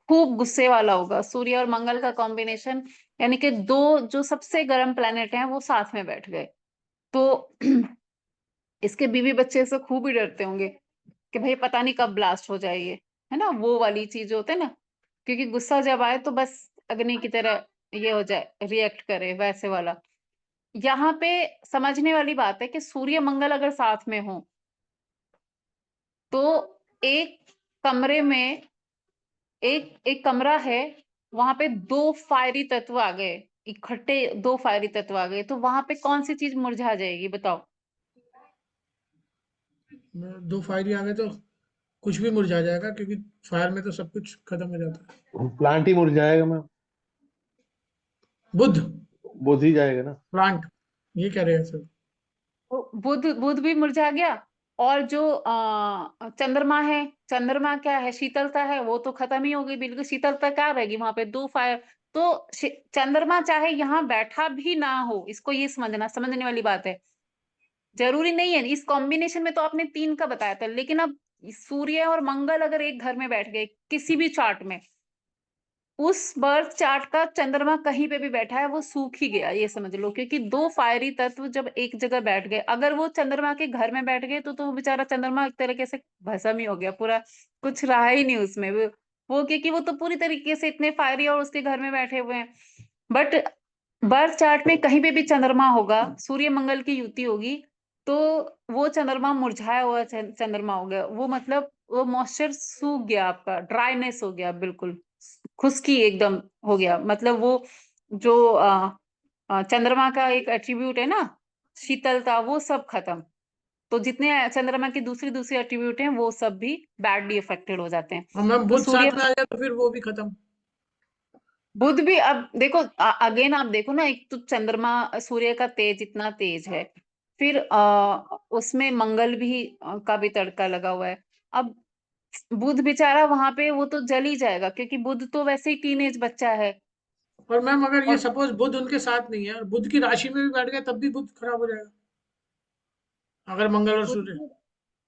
खूब गुस्से वाला होगा। सूर्य और मंगल का कॉम्बिनेशन, यानी कि दो जो सबसे गर्म प्लेनेट हैं वो साथ में बैठ गए तो इसके बीवी बच्चे से खूब ही डरते होंगे कि भाई पता नहीं कब ब्लास्ट हो जाए ये, है ना, वो वाली चीज होते है ना। क्योंकि गुस्सा जब आए तो बस अग्नि की तरह ये हो जाए, रिएक्ट करे, वैसे वाला। यहाँ पे समझने वाली बात है कि सूर्य मंगल अगर साथ में हो तो एक कमरे में एक एक कमरा है, वहां पे दो फायरी तत्व आ गए, इकट्ठे दो फायरी तत्व आ गए, तो वहां पे कौन सी चीज मुरझा जाएगी बताओ। दो फायर ही आ गए तो कुछ भी मुरझा जाएगा, क्योंकि फायर में तो सब कुछ खत्म हो जाता है। प्लांट ही मुरझाएगा मैम, बुध बुध ही जाएगा ना। प्लांट, ये कह रहे हैं सर। तो बुध बुध भी मुरझा गया। और जो चंद्रमा है, चंद्रमा क्या है, शीतलता है, वो तो खत्म ही हो गई बिल्कुल। शीतलता क्या रहेगी वहां पे, दो फायर। तो चंद्रमा चाहे यहाँ बैठा भी ना हो, इसको ये समझना, समझने वाली बात है। जरूरी नहीं है, इस कॉम्बिनेशन में तो आपने तीन का बताया था, लेकिन अब सूर्य और मंगल अगर एक घर में बैठ गए किसी भी चार्ट में, उस बर्थ चार्ट का चंद्रमा कहीं पे भी बैठा है वो सूख ही गया, ये समझ लो। क्योंकि दो फायरी तत्व जब एक जगह बैठ गए, अगर वो चंद्रमा के घर में बैठ गए तो वो बेचारा चंद्रमा एक तरीके से भस्म ही हो गया पूरा, कुछ रहा ही नहीं उसमें वो क्योंकि वो तो पूरी तरीके से इतने फायरी और उसके घर में बैठे हुए हैं। बट बर्थ चार्ट में कहीं पे भी चंद्रमा होगा, सूर्य मंगल की युति होगी, तो वो चंद्रमा मुरझाया हुआ चंद्रमा हो गया, वो मतलब वो मॉइस्चर सूख गया, आपका ड्राइनेस हो गया बिल्कुल, खुश्की एकदम हो गया। मतलब वो जो चंद्रमा का एक एट्रीब्यूट है ना, शीतलता, वो सब खत्म। तो जितने चंद्रमा की दूसरी दूसरी एट्रीब्यूट हैं वो सब भी बैडली अफेक्टेड हो जाते हैं। और मैम तो बुध सूर्य साथ में आ जाए तो फिर वो भी खत्म। बुध भी, अब देखो अगेन आप देखो ना, एक तो चंद्रमा सूर्य का तेज इतना तेज है, फिर उसमें मंगल भी का भी तड़का लगा हुआ है। अब बुध बेचारा वहां पे वो तो जल ही जाएगा, क्योंकि बुध तो वैसे ही टीनेज बच्चा है। और मैम अगर ये और सपोज बुध उनके साथ नहीं है और बुध की राशि में भी बैठ गए, तब भी बुध खराब हो जाएगा, अगर मंगल और सूर्य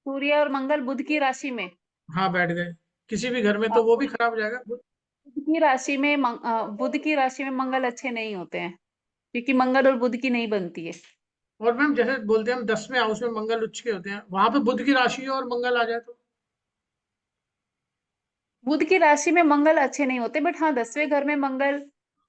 सूर्य और मंगल बुध की राशि में, हाँ बैठ गए किसी भी घर में, अ, तो वो भी खराब हो जाएगा बुध। बुध की राशि में बुध की राशि में मंगल अच्छे नहीं होते हैं, क्योंकि मंगल और बुध की नहीं बनती है। और मैम जैसे बोलते हैं हम 10वें हाउस में मंगल उच्च के होते हैं, वहां पे बुध की राशि और मंगल आ जाए तो बुध की राशि में मंगल अच्छे नहीं होते, बट हाँ 10वें घर में मंगल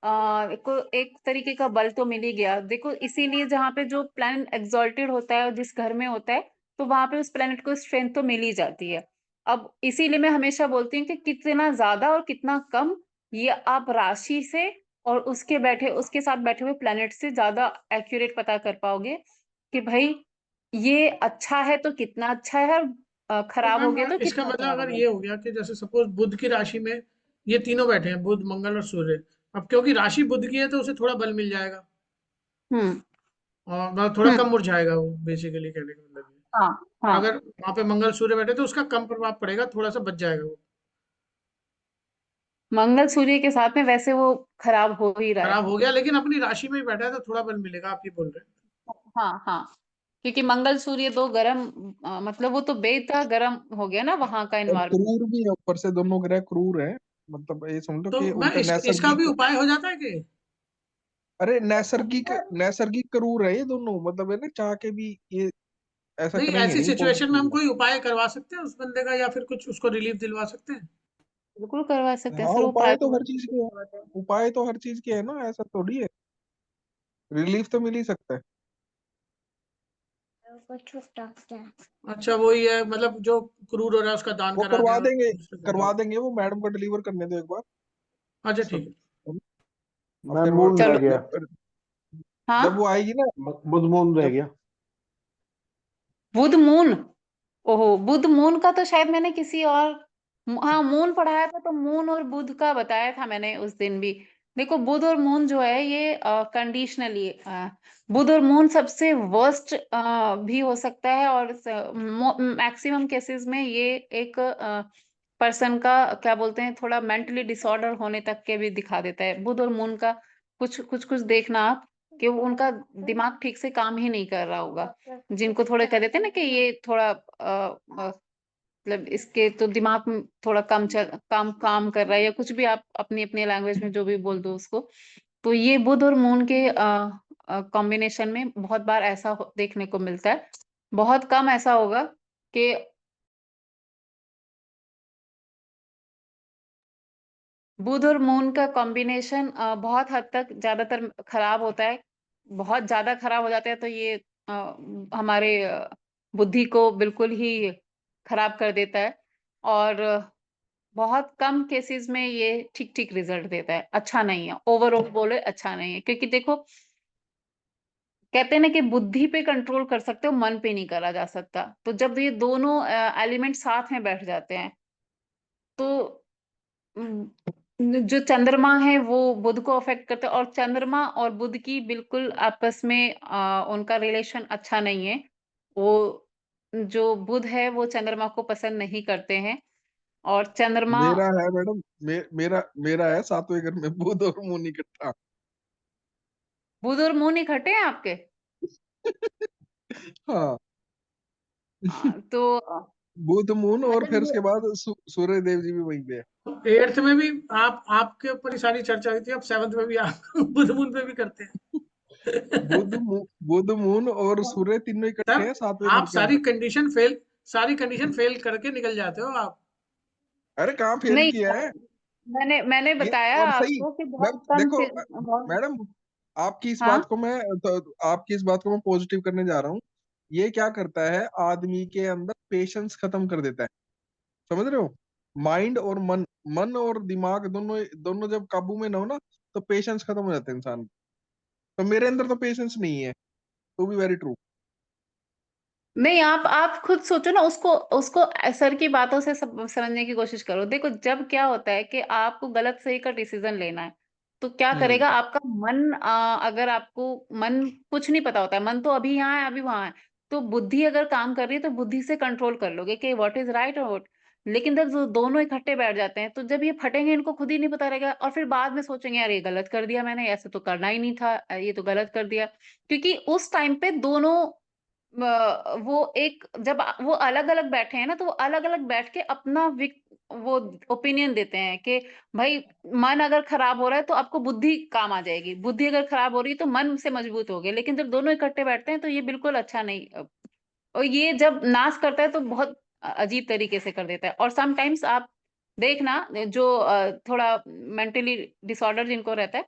को एक तरीके का बल तो मिल ही गया। देखो इसीलिए जहाँ पे जो प्लैनेट एग्जॉल्टेड होता है और जिस घर में होता है, तो वहां पे उस प्लैनेट को स्ट्रेंथ तो मिल ही जाती है। अब इसीलिए मैं हमेशा बोलती हूँ कि कितना ज्यादा और कितना कम, ये आप राशि से और उसके साथ बैठे हुए प्लैनेट से ज्यादा एक्यूरेट पता कर पाओगे कि भाई ये अच्छा है तो कितना अच्छा है, और तो खराब हो मैम गया तो इसका कितना मतलब खराब अगर है। ये हो गया कि जैसे सपोज बुध की राशि में ये तीनों बैठे हैं, बुध मंगल और सूर्य, अब क्योंकि राशि बुध की है तो उसे थोड़ा बल मिल जाएगा हम्म। और मतलब थोड़ा कम हम्म। मुरझाएगा वो, बेसिकली कहने का मतलब ये। हाँ। और हाँ। अगर वहां पे मंगल सूर्य बैठे तो उसका कम प्रभाव पड़ेगा, थोड़ा सा बच जाएगा वो। मंगल सूर्य के साथ में वैसे वो खराब हो ही रहा है। खराब हो गया लेकिन अपनी राशि में ही बैठा है तो थोड़ा बल मिलेगा, आप ये बोल रहे हैं। हाँ हाँ, क्योंकि मंगल सूर्य दो गर्म, मतलब वो तो बेहद गर्म हो गया ना वहां का और एनवायरमेंट। क्रूर भी है, ऊपर से दोनों ग्रह क्रूर है। मतलब ये समझ लो तो कि मैं उनका इसका भी नैसर्गिक, उपाय हो जाता है कि अरे नैसर्गिक नैसर्गिक क्रूर है ये दोनों, मतलब है ना, चाह के भी ये ऐसा नहीं, करेंगे ऐसी नहीं, सिचुएशन में हम पॉजिटिव है। कोई उपाय करवा सकते हैं उस बंदे का, या फिर कुछ उसको रिलीफ दिलवा सकते हैं? बिल्कुल करवा सकते हैं हाँ सर, उपाय उपाय तो तो हर चीज के है, उपाय तो हर चीज के है ना, ऐसा थोड़ी है, रिलीफ तो मिल ही सकता है। अच्छा, वही है मतलब जो क्रूर हो रहा है उसका दान वो करा दें और दूसरे को करवा दो। देंगे, वो मैडम को डिलीवर करने दो एक बार अच्छा ठीक सब। है। अब मैं फिर वो मून रह चलो। गया, हाँ। जब वो आएगी ना, बुध मून रह जब गया। बुध मून, ओहो बुध मून का तो शायद मैंने किसी और, हाँ मून पढ़ाया था तो मून और बुध का बताया था मैंने उस दिन भी। देखो बुध और मून जो है ये कंडीशनली, बुध और मून सबसे वर्स्ट भी हो सकता है, और मैक्सिमम केसेस में ये एक पर्सन का क्या बोलते हैं, थोड़ा मेंटली डिसऑर्डर होने तक के भी दिखा देता है बुध और मून का। कुछ कुछ कुछ देखना आप कि वो उनका दिमाग ठीक से काम ही नहीं कर रहा होगा। जिनको थोड़े कह देते हैं ना कि ये थोड़ा मतलब इसके तो दिमाग में थोड़ा काम काम कर रहा है, या कुछ भी आप अपनी अपनी लैंग्वेज में जो भी बोल दो उसको। तो ये बुध और मून के कॉम्बिनेशन में बहुत बार ऐसा देखने को मिलता है। बहुत कम ऐसा होगा कि बुध और मून का कॉम्बिनेशन बहुत हद तक ज्यादातर खराब होता है। बहुत ज्यादा खराब हो जाता है तो ये हमारे बुद्धि को बिल्कुल ही खराब कर देता है। और बहुत कम केसेस में ये ठीक ठीक रिजल्ट देता है, अच्छा नहीं है, ओवरऑल बोले अच्छा नहीं है। क्योंकि देखो कहते हैं ना कि बुद्धि पे कंट्रोल कर सकते हो, मन पे नहीं करा जा सकता। तो जब ये दोनों एलिमेंट साथ में बैठ जाते हैं तो जो चंद्रमा है वो बुध को अफेक्ट करता है, और चंद्रमा और बुध की बिल्कुल आपस में उनका रिलेशन अच्छा नहीं है। वो जो बुध है वो चंद्रमा को पसंद नहीं करते हैं, और चंद्रमा, मेरा है मैडम, मेरा है 7वें घर में बुध और मून इकट्ठा। बुध और मून इकट्ठे हैं आपके। हाँ तो बुध मून, और मतलब फिर ये उसके बाद सूर्य देव जी भी वहीं पे है। एट्थ में भी आप आपके ऊपर ही सारी चर्चा हुई थी, अब सेवन्थ में भी आप बुध मून पे भी करते हैं। बुध मून और सूर्य तीनों इकट्ठे तब हैं 7वें घर आप के अंदर। सारी कंडीशन फेल करके निकल जाते हो आप। अरे कहाँ फेल नहीं, किया है मैंने ये, बताया और सही। आपको कि मैं बहुत कम देखो से बहुत। मैडम, आपकी इस हाँ। बात को मैं आपकी इस बात को मैं पॉजिटिव करने जा रहा हूँ। ये क्या करता है, आदमी के अंदर पेशेंस खत्म कर देता है, समझ रहे हो? माइंड और मन और दिमाग दोनों दोनों जब काबू में ना हो ना, तो पेशेंस खत्म हो जाता है इंसान का। तो मेरे अंदर तो पेशेंस नहीं है, टू बी वेरी ट्रू। नहीं, आप खुद सोचो ना, उसको उसको सर की बातों से समझने की कोशिश करो। देखो जब क्या होता है कि आपको गलत सही का डिसीजन लेना है, तो क्या हम्म। करेगा आपका मन, अगर आपको मन कुछ नहीं पता होता है, मन तो अभी यहाँ है अभी वहां है, तो बुद्धि अगर काम कर रही है तो बुद्धि से कंट्रोल कर लोगे कि व्हाट इज राइट और व्हाट। लेकिन जब दोनों इकट्ठे बैठ जाते हैं तो जब ये फटेंगे इनको खुद ही नहीं पता रहेगा, और फिर बाद में सोचेंगे यार ये गलत कर दिया मैंने, ऐसे तो करना ही नहीं था, ये तो गलत कर दिया। क्योंकि उस टाइम पे दोनों वो एक जब वो अलग अलग बैठे हैं ना, तो वो अलग अलग बैठ के अपना वो ओपिनियन देते हैं कि भाई मन अगर खराब हो रहा है तो आपको बुद्धि काम आ जाएगी, बुद्धि अगर खराब हो रही है तो मन से मजबूत हो गए। लेकिन जब दोनों इकट्ठे बैठते हैं तो ये बिल्कुल अच्छा नहीं, और ये जब नाश करता है तो बहुत अजीब तरीके से कर देता है। और समटाइम्स आप देखना जो थोड़ा मेंटली डिसऑर्डर जिनको रहता है,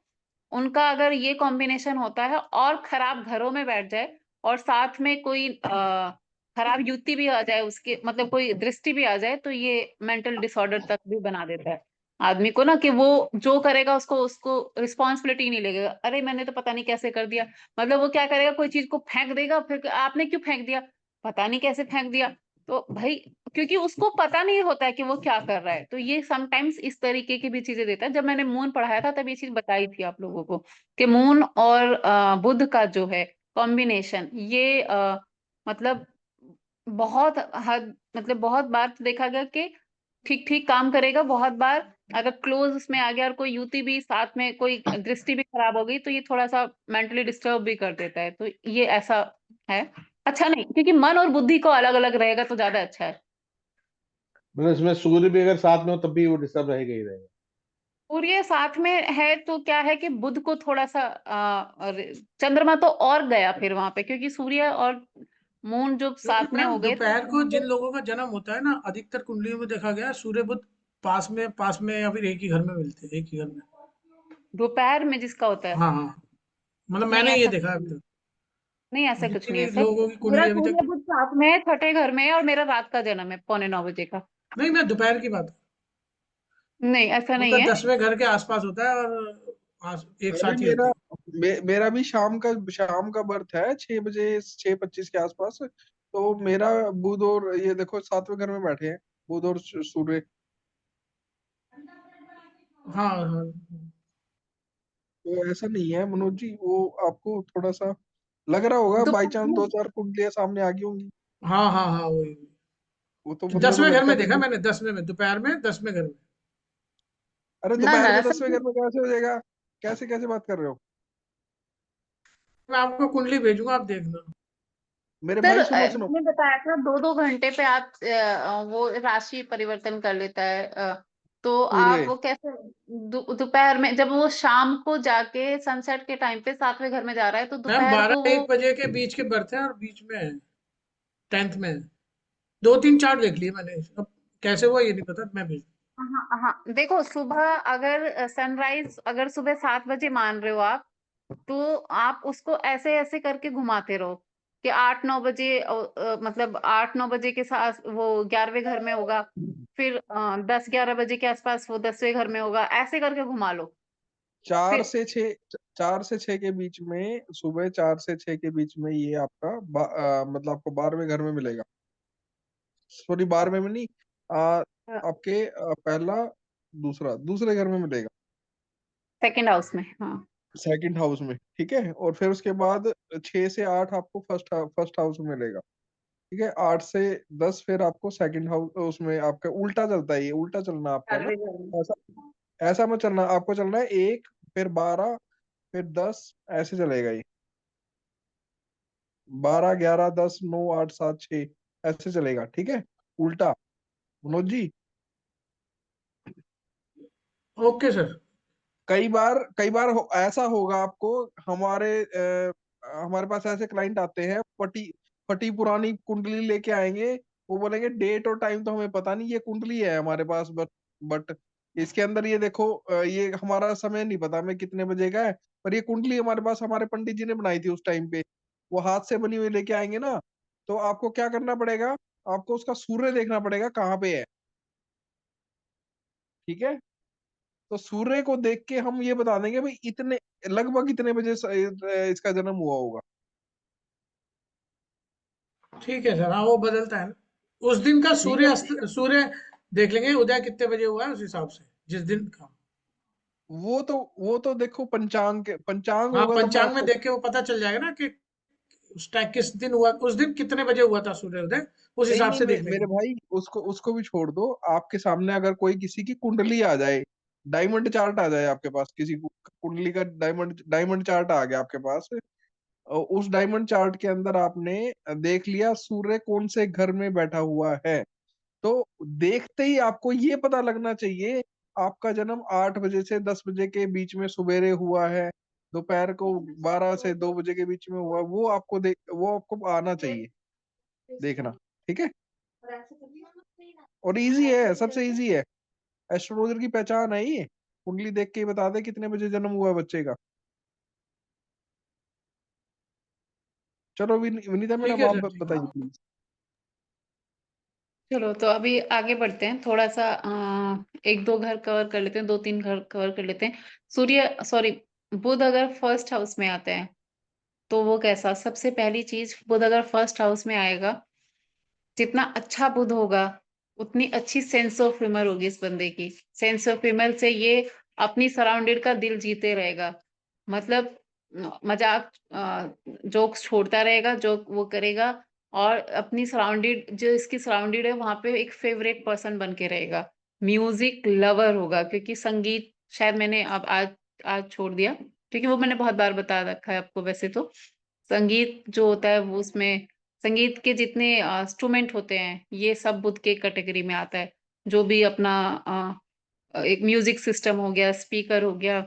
उनका अगर ये कॉम्बिनेशन होता है और खराब घरों में बैठ जाए और साथ में कोई खराब युति भी आ जाए, उसके मतलब कोई दृष्टि भी आ जाए, तो ये मेंटल डिसऑर्डर तक भी बना देता है आदमी को ना, कि वो जो करेगा उसको उसको रिस्पॉन्सिबिलिटी नहीं लेगा। अरे मैंने तो पता नहीं कैसे कर दिया, मतलब वो क्या करेगा, कोई चीज को फेंक देगा, फिर आपने क्यों फेंक दिया, पता नहीं कैसे फेंक दिया। तो भाई, क्योंकि उसको पता नहीं होता है कि वो क्या कर रहा है, तो ये समटाइम्स इस तरीके की भी चीजें देता है। जब मैंने मून पढ़ाया था तब ये चीज बताई थी आप लोगों को, कि मून और बुध का जो है कॉम्बिनेशन, ये मतलब बहुत हद, मतलब बहुत बार तो देखा गया कि ठीक ठीक काम करेगा, बहुत बार अगर क्लोज उसमें आ गया और कोई युति भी साथ में, कोई दृष्टि भी खराब हो गई, तो ये थोड़ा सा मेंटली डिस्टर्ब भी कर देता है। तो ये ऐसा है, अच्छा नहीं, क्योंकि मन और बुद्धि को अलग अलग रहेगा तो ज्यादा अच्छा है। मतलब इसमें सूर्य भी अगर साथ में हो तब भी वो डिस्टर्ब रहेगा ही रहेगा। सूर्य साथ में है तो क्या है कि बुध को थोड़ा सा चंद्रमा तो और गया फिर वहां पे, क्योंकि सूर्य और मून जो क्योंकि साथ में मैम हो गए दोपहर को जिन तो लोगों का जन्म होता है ना, अधिकतर कुंडलियों में देखा गया है, सूर्य बुध पास में या फिर एक ही घर में मिलते हैं, एक ही घर में। दोपहर में जिसका होता है। हाँ हाँ, मतलब नहीं मैंने ये ऐसा देखा है कुछ अभी नहीं, तक, नहीं ऐसा कुछ जितनी नहीं है सर। लोगों की मेरा कुंडली अभी सूर्य तक। बुध साथ में है, छठे घर में है, और मेरा रात का जन्म है 9:15 का। नहीं, मैं दोपहर की बात, नहीं ऐसा नहीं मतलब है। 10वें घर के आसपास होता है, और एक अरे साथ ही मेरा होते हैं। मेरा भी शाम का बर्थ है, 6 बजे 6:25 के आसपास। तो मेरा बुध और ये देखो 7वें घर में बैठे हैं, बुध और सूर्य। हाँ हाँ तो ऐसा नहीं है मनोज जी, वो आपको थोड़ा सा लग रहा होगा, बाई दोपहर चांस में 2-4 कुंडलियां सामने आ गई होंगी। हाँ हाँ हाँ, वही। वो तो बंदे को 10वें घर लगता में है देखा देखो। मैंने, 10वें में, दोपहर में 10वें घर में। अरे ना दोपहर ना में सर, 10वें घर में कैसे हो जाएगा? कैसे कैसे बात कर रहे हो? मैं आपको कुंडली भेजूंगा, आप देखना। मेरे सर भाई सुनो सुनो। मैंने बताया था 2-2 घंटे पे आप वो राशि परिवर्तन कर लेता है, तो आप सूर्य वो कैसे दोपहर में, जब वो शाम को जाके सनसेट के टाइम पे 7वें घर में जा रहा है, तो मैम दोपहर को 12-1 वो। बजे के बीच के बर्थ है, और बीच में है, 10th में है। 2-3 चार्ट देख लिए मैंने, अब कैसे हुआ ये नहीं पता, मैं भेज। हाँ हाँ, देखो सुबह अगर सनराइज अगर सुबह 7 बजे मान रहे हो आप, तो आप उसको ऐसे ऐसे करके घुमाते रहो कि 8-9 बजे, मतलब 8-9 बजे के साथ वो 11वें घर में होगा, फिर 10-11 बजे के आसपास वो 10वें घर में होगा, ऐसे करके घुमा लो। चार फिर से छः 4 से 6 के बीच में, सुबह 4 से 6 के बीच में ये आपका मतलब आपको 12वें घर में मिलेगा। सॉरी, 12वें में नहीं, आपके पहला दूसरा दूसरे घर में मिलेगा, सेकंड हाउस में, हाँ। सेकंड हाउस में, ठीक है। और फिर उसके बाद 6 से 8 आपको फर्स्ट हाउस में मिलेगा, ठीक है। 8 से 10 फिर आपको सेकंड हाउस, उसमें आपका उल्टा चलता है, ये उल्टा चलना आपका ना। 4वें घर में। ऐसा ऐसा में चलना, आपको चलना है 1, फिर 12, फिर 10, ऐसे चलेगा ये। 12, 11, 10, 9, 8, 7, 6, ऐसे चलेगा, ठीक है, उल्टा। Manoj ji, okay sir. कई बार ऐसा होगा आपको। हमारे पास ऐसे क्लाइंट आते हैं, फटी फटी पुरानी कुंडली लेके आएंगे। वो बोलेंगे डेट और टाइम तो हमें पता नहीं, ये कुंडली है हमारे पास, बट इसके अंदर ये देखो, ये हमारा समय नहीं पता हमें कितने बजे का है, पर ये कुंडली हमारे पास हमारे पंडित जी ने बनाई थी उस टाइम पे। वो हाथ से बनी हुई लेके आएंगे ना। तो आपको क्या करना पड़ेगा? आपको उसका सूर्य देखना पड़ेगा कहाँ पे है, ठीक है। तो सूर्य को देख के हम ये बता देंगे भाई इतने, लगभग इतने बजे इसका जन्म हुआ होगा। ठीक है सर, हाँ वो बदलता है ना, उस दिन का ठीक है। सूर्य देख लेंगे, उदय कितने बजे हुआ है उस हिसाब से, जिस दिन का। वो तो देखो, पंचांग हाँ, होगा तब मैं पंचांग में आपको। देख के वो पता चल जाएगा ना कि उस टाइम किस दिन हुआ, उस दिन कितने बजे हुआ था सूर्योदय, उस नहीं हिसाब नहीं, से देख मेरे लेंगे। भाई, उसको भी छोड़ दो। आपके सामने अगर कोई किसी की कुंडली आ जाए, डायमंड चार्ट आ जाए आपके पास, किसी कुंडली का डायमंड डायमंड चार्ट आ गया आपके पास, और उस डायमंड चार्ट के अंदर आपने देख लिया सूर्य कौन से घर में बैठा हुआ है, तो देखते ही आपको ये पता लगना चाहिए आपका जन्म 8 बजे से 10 बजे के बीच में सवेरे हुआ है, दोपहर को 12 से 2 बजे के बीच में हुआ, वो आपको आना चाहिए देखना, ठीक है। और इजी है, सबसे इजी है। एस्ट्रोलॉजर की पहचान है ये, कुंडली देख के ही बता दे कितने बजे जन्म हुआ बच्चे का। चलो विनीता ठीक मैडम है आप सर, ठीक है। बताइए प्लीज। चलो तो अभी आगे बढ़ते हैं थोड़ा सा, एक दो घर कवर कर लेते हैं, दो तीन घर कवर कर लेते हैं। बुध अगर फर्स्ट हाउस में आता है तो वो कैसा, सबसे पहली चीज, बुध अगर फर्स्ट हाउस में आएगा, जितना अच्छा बुध होगा उतनी अच्छी सेंस ऑफ ह्यूमर होगी इस बंदे की। सेंस ऑफ ह्यूमर से ये अपनी सराउंडेड का दिल जीते रहेगा। मतलब मजाक, जोक्स छोड़ता रहेगा, जोक वो करेगा, और अपनी सराउंडेड, जो इसकी सराउंडेड है वहां पे एक फेवरेट पर्सन बन के रहेगा। म्यूजिक लवर होगा, क्योंकि संगीत, शायद मैंने अब आज आज छोड़ दिया क्योंकि वो मैंने बहुत बार बता रखा है आपको। वैसे तो संगीत जो होता है वो, उसमें संगीत के जितने इंस्ट्रूमेंट होते हैं ये सब बुध के कैटेगरी में आता है। जो भी अपना एक म्यूजिक सिस्टम हो गया, स्पीकर हो गया,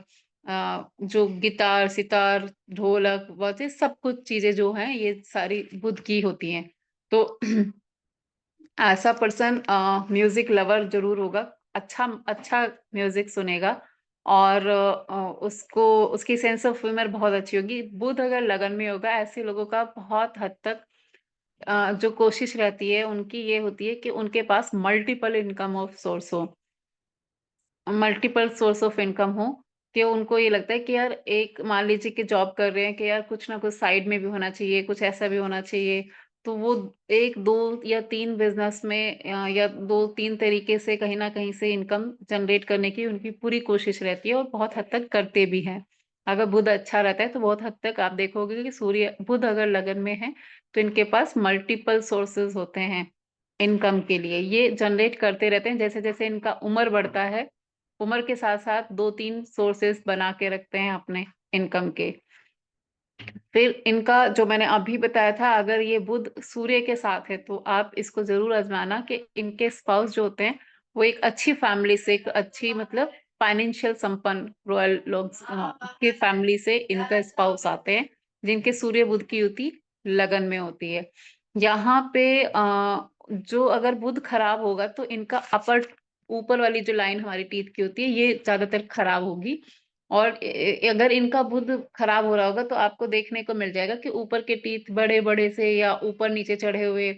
जो गिटार, सितार, ढोलक, वैसे सब कुछ चीजें जो हैं ये सारी बुध की होती हैं। तो ऐसा पर्सन म्यूजिक लवर जरूर होगा। अच्छा अच्छा म्यूजिक सुनेगा, और उसको, उसकी सेंस ऑफ ह्यूमर बहुत अच्छी होगी। बुध अगर लगन में होगा, ऐसे लोगों का बहुत हद तक जो कोशिश रहती है उनकी ये होती है कि उनके पास मल्टीपल इनकम ऑफ सोर्स हो, मल्टीपल सोर्स ऑफ इनकम हो। कि उनको ये लगता है कि यार, एक मान लीजिए कि जॉब कर रहे हैं, कि यार कुछ ना कुछ साइड में भी होना चाहिए, कुछ ऐसा भी होना चाहिए। तो वो एक दो या तीन बिजनेस में, या दो तीन तरीके से कहीं ना कहीं से इनकम जनरेट करने की उनकी पूरी कोशिश रहती है, और बहुत हद तक करते भी हैं। अगर बुध अच्छा रहता है तो बहुत हद तक आप देखोगे कि सूर्य बुध अगर लगन में है तो इनके पास मल्टीपल सोर्सेज होते हैं इनकम के लिए। ये जनरेट करते रहते हैं, जैसे जैसे इनका उम्र बढ़ता है, उम्र के साथ साथ दो तीन सोर्सेस बना के रखते हैं अपने इनकम के। फिर इनका जो मैंने अभी बताया था, अगर ये बुध सूर्य के साथ है तो आप इसको जरूर आजमाना कि इनके स्पाउस जो होते हैं वो एक अच्छी फैमिली से, एक अच्छी मतलब फाइनेंशियल संपन्न रॉयल लोग की फैमिली से इनका स्पाउस आते हैं, जिनके सूर्य बुध की युति लगन में होती है। यहाँ पे जो अगर बुध खराब होगा तो इनका अपर, ऊपर वाली जो लाइन हमारी टीथ की होती है ये ज्यादातर खराब होगी। और अगर इनका बुध खराब हो रहा होगा तो आपको देखने को मिल जाएगा कि ऊपर के टीथ बड़े बड़े से, या ऊपर नीचे चढ़े हुए,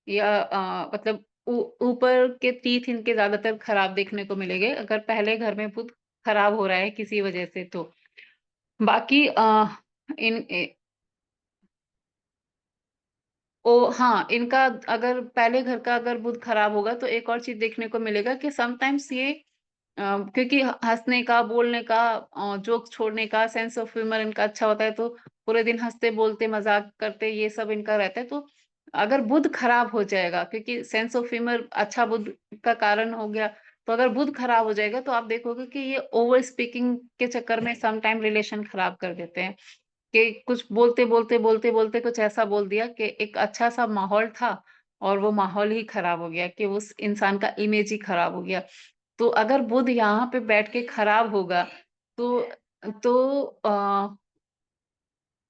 या मतलब ऊपर के टीथ इनके ज्यादातर खराब देखने को मिलेंगे अगर पहले घर में बुध खराब हो रहा है किसी वजह से तो। बाकी इन ओ हाँ, इनका अगर पहले घर का अगर बुध खराब होगा तो एक और चीज देखने को मिलेगा कि समटाइम्स ये क्योंकि हंसने का, बोलने का, जोक छोड़ने का सेंस ऑफ ह्यूमर इनका अच्छा होता है, तो पूरे दिन हंसते बोलते मजाक करते ये सब इनका रहता है। तो अगर बुध खराब हो जाएगा, क्योंकि सेंस ऑफ ह्यूमर अच्छा बुध का कारण हो गया, तो अगर बुध खराब हो जाएगा तो आप देखोगे कि ये ओवर स्पीकिंग के चक्कर में सम टाइम रिलेशन खराब कर देते हैं। कि कुछ बोलते बोलते बोलते बोलते कुछ ऐसा बोल दिया कि एक अच्छा सा माहौल था और वो माहौल ही खराब हो गया, कि उस इंसान का इमेज ही खराब हो गया। तो अगर बुध यहाँ पे बैठ के खराब होगा तो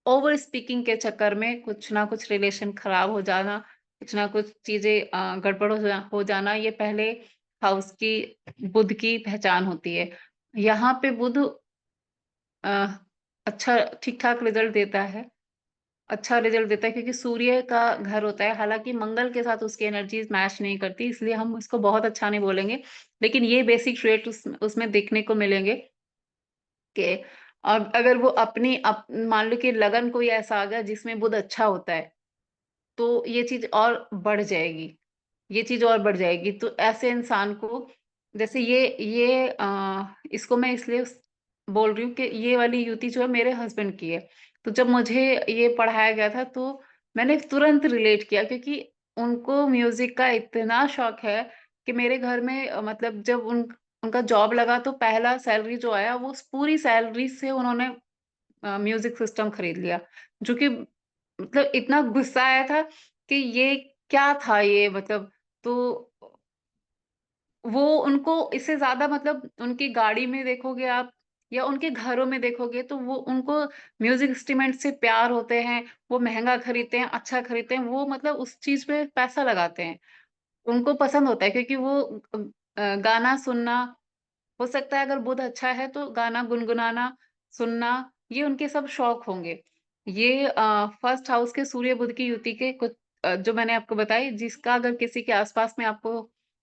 ओवर स्पीकिंग के चक्कर में कुछ ना कुछ रिलेशन खराब हो जाना, कुछ ना कुछ चीजें गड़बड़ हो जाना, ये पहले हाउस की बुध की पहचान होती है। यहाँ पे बुध अ, अच्छा ठीक ठाक रिजल्ट देता है, अच्छा रिजल्ट देता है, क्योंकि सूर्य का घर होता है। हालांकि मंगल के साथ उसकी एनर्जीज मैच नहीं करती, इसलिए हम उसको बहुत अच्छा नहीं बोलेंगे, लेकिन ये बेसिक ट्रेट उसमें देखने को मिलेंगे कि अगर वो मान लो कि लगन कोई ऐसा आ गया जिसमें बुध अच्छा होता है तो ये चीज और बढ़ जाएगी, ये चीज और बढ़ जाएगी। तो ऐसे इंसान को, जैसे ये इसको मैं इसलिए बोल रही हूँ कि ये वाली युति जो है मेरे हस्बैंड की है। तो जब मुझे ये पढ़ाया गया था तो मैंने तुरंत रिलेट किया, क्योंकि उनको म्यूजिक का इतना शौक है कि मेरे घर में मतलब जब उनका जॉब लगा तो पहला सैलरी जो आया वो उस पूरी सैलरी से उन्होंने म्यूजिक सिस्टम खरीद लिया। जो कि मतलब इतना गुस्सा आया था कि ये क्या था ये, मतलब। तो वो उनको इससे ज्यादा, मतलब उनकी गाड़ी में देखोगे आप या उनके घरों में देखोगे तो वो उनको म्यूजिक इंस्ट्रूमेंट से प्यार होते हैं। वो महंगा खरीदते हैं, अच्छा खरीदते हैं, वो मतलब उस चीज पे पैसा लगाते हैं, उनको पसंद होता है, क्योंकि वो गाना सुनना हो सकता है अगर बुध अच्छा है तो गाना गुनगुनाना, सुनना, ये उनके सब शौक होंगे। ये फर्स्ट हाउस के सूर्य बुध की युति के कुछ जो मैंने आपको बताई, जिसका अगर किसी के आस-पास में आपको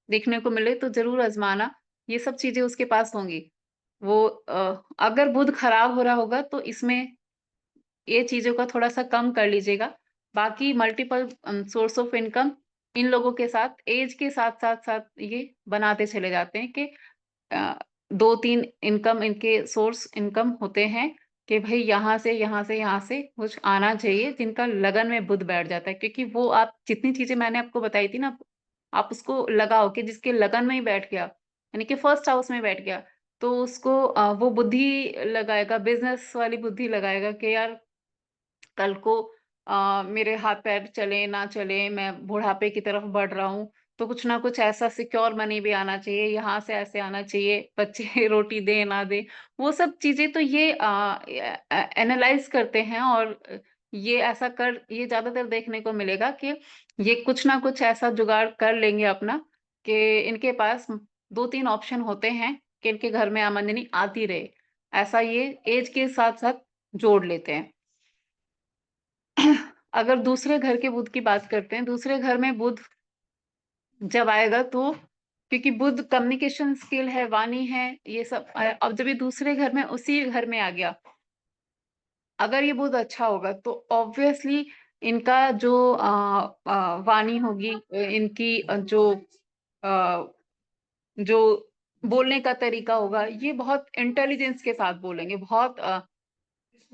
देखने को मिले तो ज़रूर आज़माना, ये सब चीज़ें उसके पास होंगी। वो अगर बुध खराब हो रहा होगा तो इसमें ये चीज़ों का थोड़ा-सा कम कर लीजिएगा। बाकी multiple source of income in लोगों के साथ ऐज के साथ-साथ ये बनाते चले जाते हैं कि 2-3 इनकम इनके सोर्स इनकम होते हैं कि भई यहाँ से, यहाँ से, यहाँ से कुछ आना चाहिए, जिनका लगन में बुध बैठ जाता है। क्योंकि वो आप जितनी चीज़ें मैंने आपको बताई थी ना, आप उसको लगाओ कि जिसके लगन में ही बैठ गया, यानी कि फर्स्ट हाउस में बैठ गया, तो उसको वो बुद्धि लगाएगा, बिज़नेस वाली बुद्धि लगाएगा कि यार कल को मेरे हाथ-पैर चलें, ना चलें, मैं बुढ़ापे की तरफ बढ़ रहा हूँ, तो कुछ ना कुछ ऐसा सिक्योर मनी भी आना चाहिए, यहाँ से ऐसे आना चाहिए, बच्चे रोटी दें, ना दें। वो सब चीज़ें तो ये एनालाइज़ करते हैं और ये ऐसा कर ये ज़्यादातर देखने को मिलेगा कि ये कुछ ना कुछ ऐसा जुगाड़ कर लेंगे अपना कि इनके पास 2-3 ऑप्शन होते हैं कि इनके घर में आमदनी आती रहे। ऐसा ये ऐज के साथ-साथ जोड़ लेते हैं। अगर दूसरे घर के बुध की बात करते हैं, दूसरे घर में बुध जब आएगा तो क्योंकि बुध कम्युनिकेशन स्किल है, वाणी है, ये सब अब जब ये दूसरे घर में उसी घर में आ गया, अगर ये बुध अच्छा होगा तो ऑब्वियसली इनका जो वाणी होगी इनकी जो बोलने का तरीका होगा, ये बहुत इंटेलिजेंस के साथ बोलेंगे, बहुत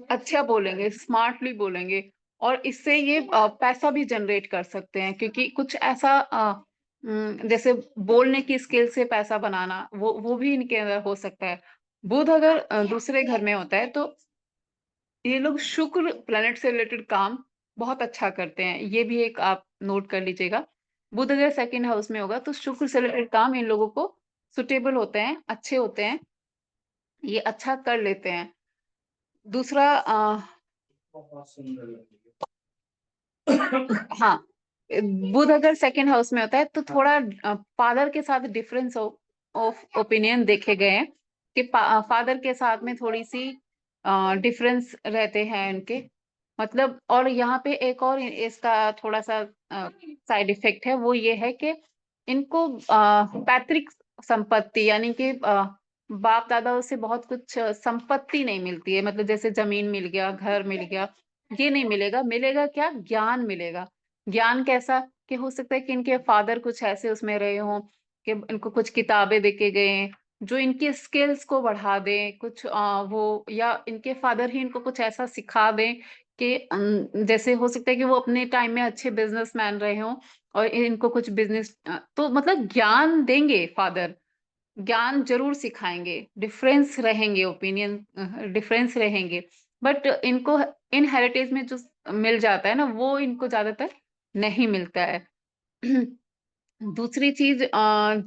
अच्छा बोलेंगे, स्मार्टली बोलेंगे और इससे ये पैसा भी जनरेट कर सकते हैं क्योंकि कुछ ऐसा जैसे बोलने की स्किल से पैसा बनाना वो भी इनके अंदर हो सकता है। बुध अगर दूसरे घर में होता है तो ये लोग शुक्र प्लैनेट से रिलेटेड काम बहुत अच्छा करते हैं। ये भी एक आप नोट कर लीजिएगा। बुध अगर सेकंड हाउस में होगा तो शुक्र से रिलेटेड काम इन लोगों को सूटेबल होते हैं, अच्छे होते हैं, ये अच्छा कर लेते हैं। दूसरा हाँ, बुध अगर सेकंड हाउस में होता है तो थोड़ा फादर के साथ डिफरेंस ऑफ ओपिनियन देखे गए हैं कि फादर के साथ में थोड़ी-सी डिफरेंस रहते हैं इनके। मतलब और यहाँ पे एक और इसका थोड़ा-सा साइड इफेक्ट है, वो ये है कि इनको पैतृक संपत्ति यानी कि बाप-दादाओं से बहुत कुछ संपत्ति नहीं मिलती है। मतलब जैसे ज़मीन मिल गया, घर मिल गया, ये नहीं मिलेगा, मिलेगा क्या? ज्ञान मिलेगा। ज्ञान कैसा? कि हो सकता है कि इनके फादर कुछ ऐसे उसमें रहे हों कि इनको कुछ किताबें दे के गए, जो इनकी स्किल्स को बढ़ा दें, कुछ वो या इनके फादर ही इनको कुछ ऐसा सिखा दें कि जैसे हो सकता है कि वो अपने टाइम में अच्छे बिज़नेसमैन रहे हों और इनको कुछ बिज़नेस तो मतलब ज्ञान देंगे फादर, ज्ञान ज़रूर सिखाएँगे, डिफरेंस रहेंगे ओपिनियन डिफरेंस रहेंगे, बट इनको इनहेरिटेंस में जो मिल जाता है ना, वो इनको ज़्यादातर नहीं मिलता है। दूसरी चीज़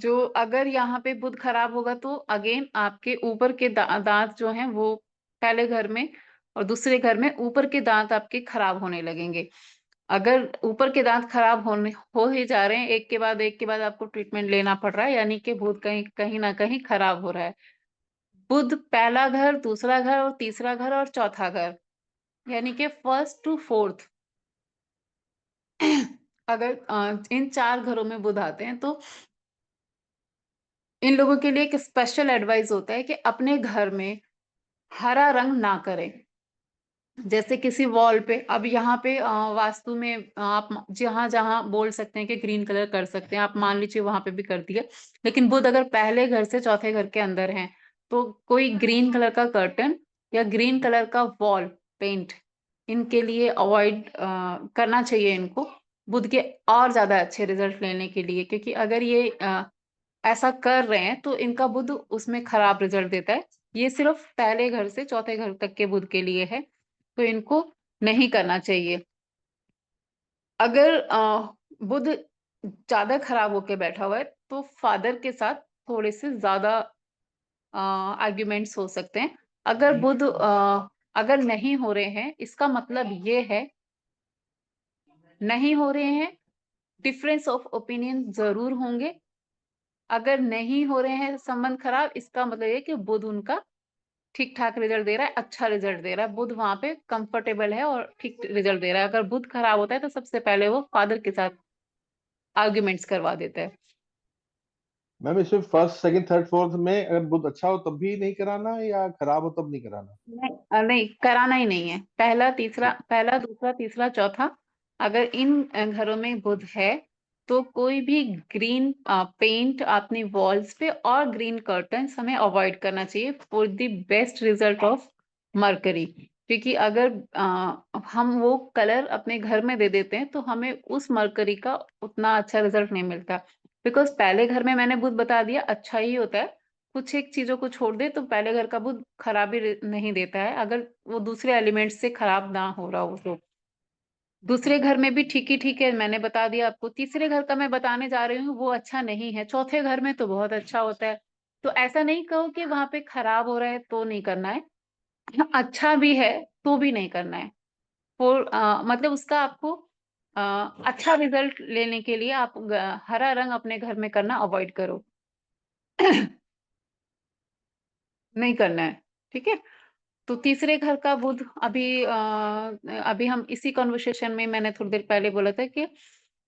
जो अगर यहाँ पे बुध खराब होगा तो अगेन आपके ऊपर के दाँत जो हैं वो पहले घर में और दूसरे घर में ऊपर के दाँत आपके खराब होने लगेंगे। अगर ऊपर के दाँत खराब हो ही जा रहे हैं, एक के बाद आपको ट्रीटमेंट लेना पड़ रहा है, यानी कि बुध कहीं कहीं न कहीं खराब हो रहा है। बुध पहला घर, दूसरा घर और तीसरा घर और चौथा घर, यानी कि फर्स्ट टू फोर्थ अगर इन 4 घरों में बुध आते हैं तो इन लोगों के लिए एक स्पेशल एडवाइस होता है कि अपने घर में हरा रंग ना करें। जैसे किसी वॉल पे अब यहाँ पे वास्तु में आप जहाँ-जहाँ बोल सकते हैं कि ग्रीन कलर कर सकते हैं, आप मान लीजिए वहाँ पे भी कर दिया। लेकिन बुध अगर पहले घर से चौथे घर के अंदर हैं, तो कोई ग्रीन कलर का कर्टन या ग्रीन कलर का वॉल पेंट इनके लिए अवॉइड करना चाहिए इनको, बुध के और ज़्यादा अच्छे रिज़ल्ट लेने के लिए। क्योंकि अगर ये ऐसा कर रहे हैं तो इनका बुध उसमें खराब रिज़ल्ट देता है। ये सिर्फ़ पहले घर से चौथे घर तक के बुध के लिए है। तो इनको नहीं करना चाहिए। अगर बुध ज़्यादा खराब होके बैठा हुआ है, तो फादर के साथ थोड़े-से ज़्यादा आर्ग्यूमेंट्स हो सकते हैं। अगर बुध अगर नहीं हो रहे हैं, इसका मतलब ये है, नहीं हो रहे हैं, डिफरेंस ऑफ ओपिनियन ज़रूर होंगे, अगर नहीं हो रहे हैं संबंध खराब, इसका मतलब ये कि बुध उनका ठीक ठाक रिजल्ट दे रहा है, अच्छा रिजल्ट दे रहा है, बुध वहां पे कंफर्टेबल है और ठीक रिजल्ट दे रहा है। अगर बुध खराब होता है तो सबसे पहले वो फादर के साथ आर्ग्यूमेंट्स करवा देता है। मैम इसमें फर्स्ट सेकंड थर्ड फोर्थ में अगर बुध अच्छा हो तब भी नहीं कराना या खराब हो तब नहीं कराना? नहीं नहीं, कराना ही नहीं है। पहला दूसरा तीसरा चौथा, अगर इन घरों में बुध है तो कोई भी ग्रीन पेंट अपनी वॉल्स पे और ग्रीन कर्टन्स हमें अवॉइड करना चाहिए for the best result of mercury. क्योंकि अगर हम वो कलर अपने घर में दे देते हैं तो हमें उस मरकरी का उतना अच्छा रिजल्ट नहीं मिलता। बिकॉज पहले घर में मैंने बुध बता दिया अच्छा ही होता है, कुछ एक चीजों को छोड़ दे तो पहले घर का बुध खराबी नहीं देता है, अगर वो दूसरे एलिमेंट से खराब ना हो रहा हो तो। दूसरे घर में भी ठीक ही ठीक है, मैंने बता दिया आपको। तीसरे घर का मैं बताने जा रही हूँ, वो अच्छा नहीं है। चौथे घर में तो बहुत अच्छा होता है। तो ऐसा नहीं कहो कि वहां पे खराब हो रहा है तो नहीं करना है, अच्छा भी है तो भी नहीं करना है। मतलब उसका आपको अ, अच्छा रिजल्ट लेने के लिए आप हरा रंग अपने घर में करना अवॉइड करो। नहीं करना है, ठीक है। तो तीसरे घर का बुध अभी हम इसी कॉन्वर्सेशन में मैंने थोड़ी देर पहले बोला था कि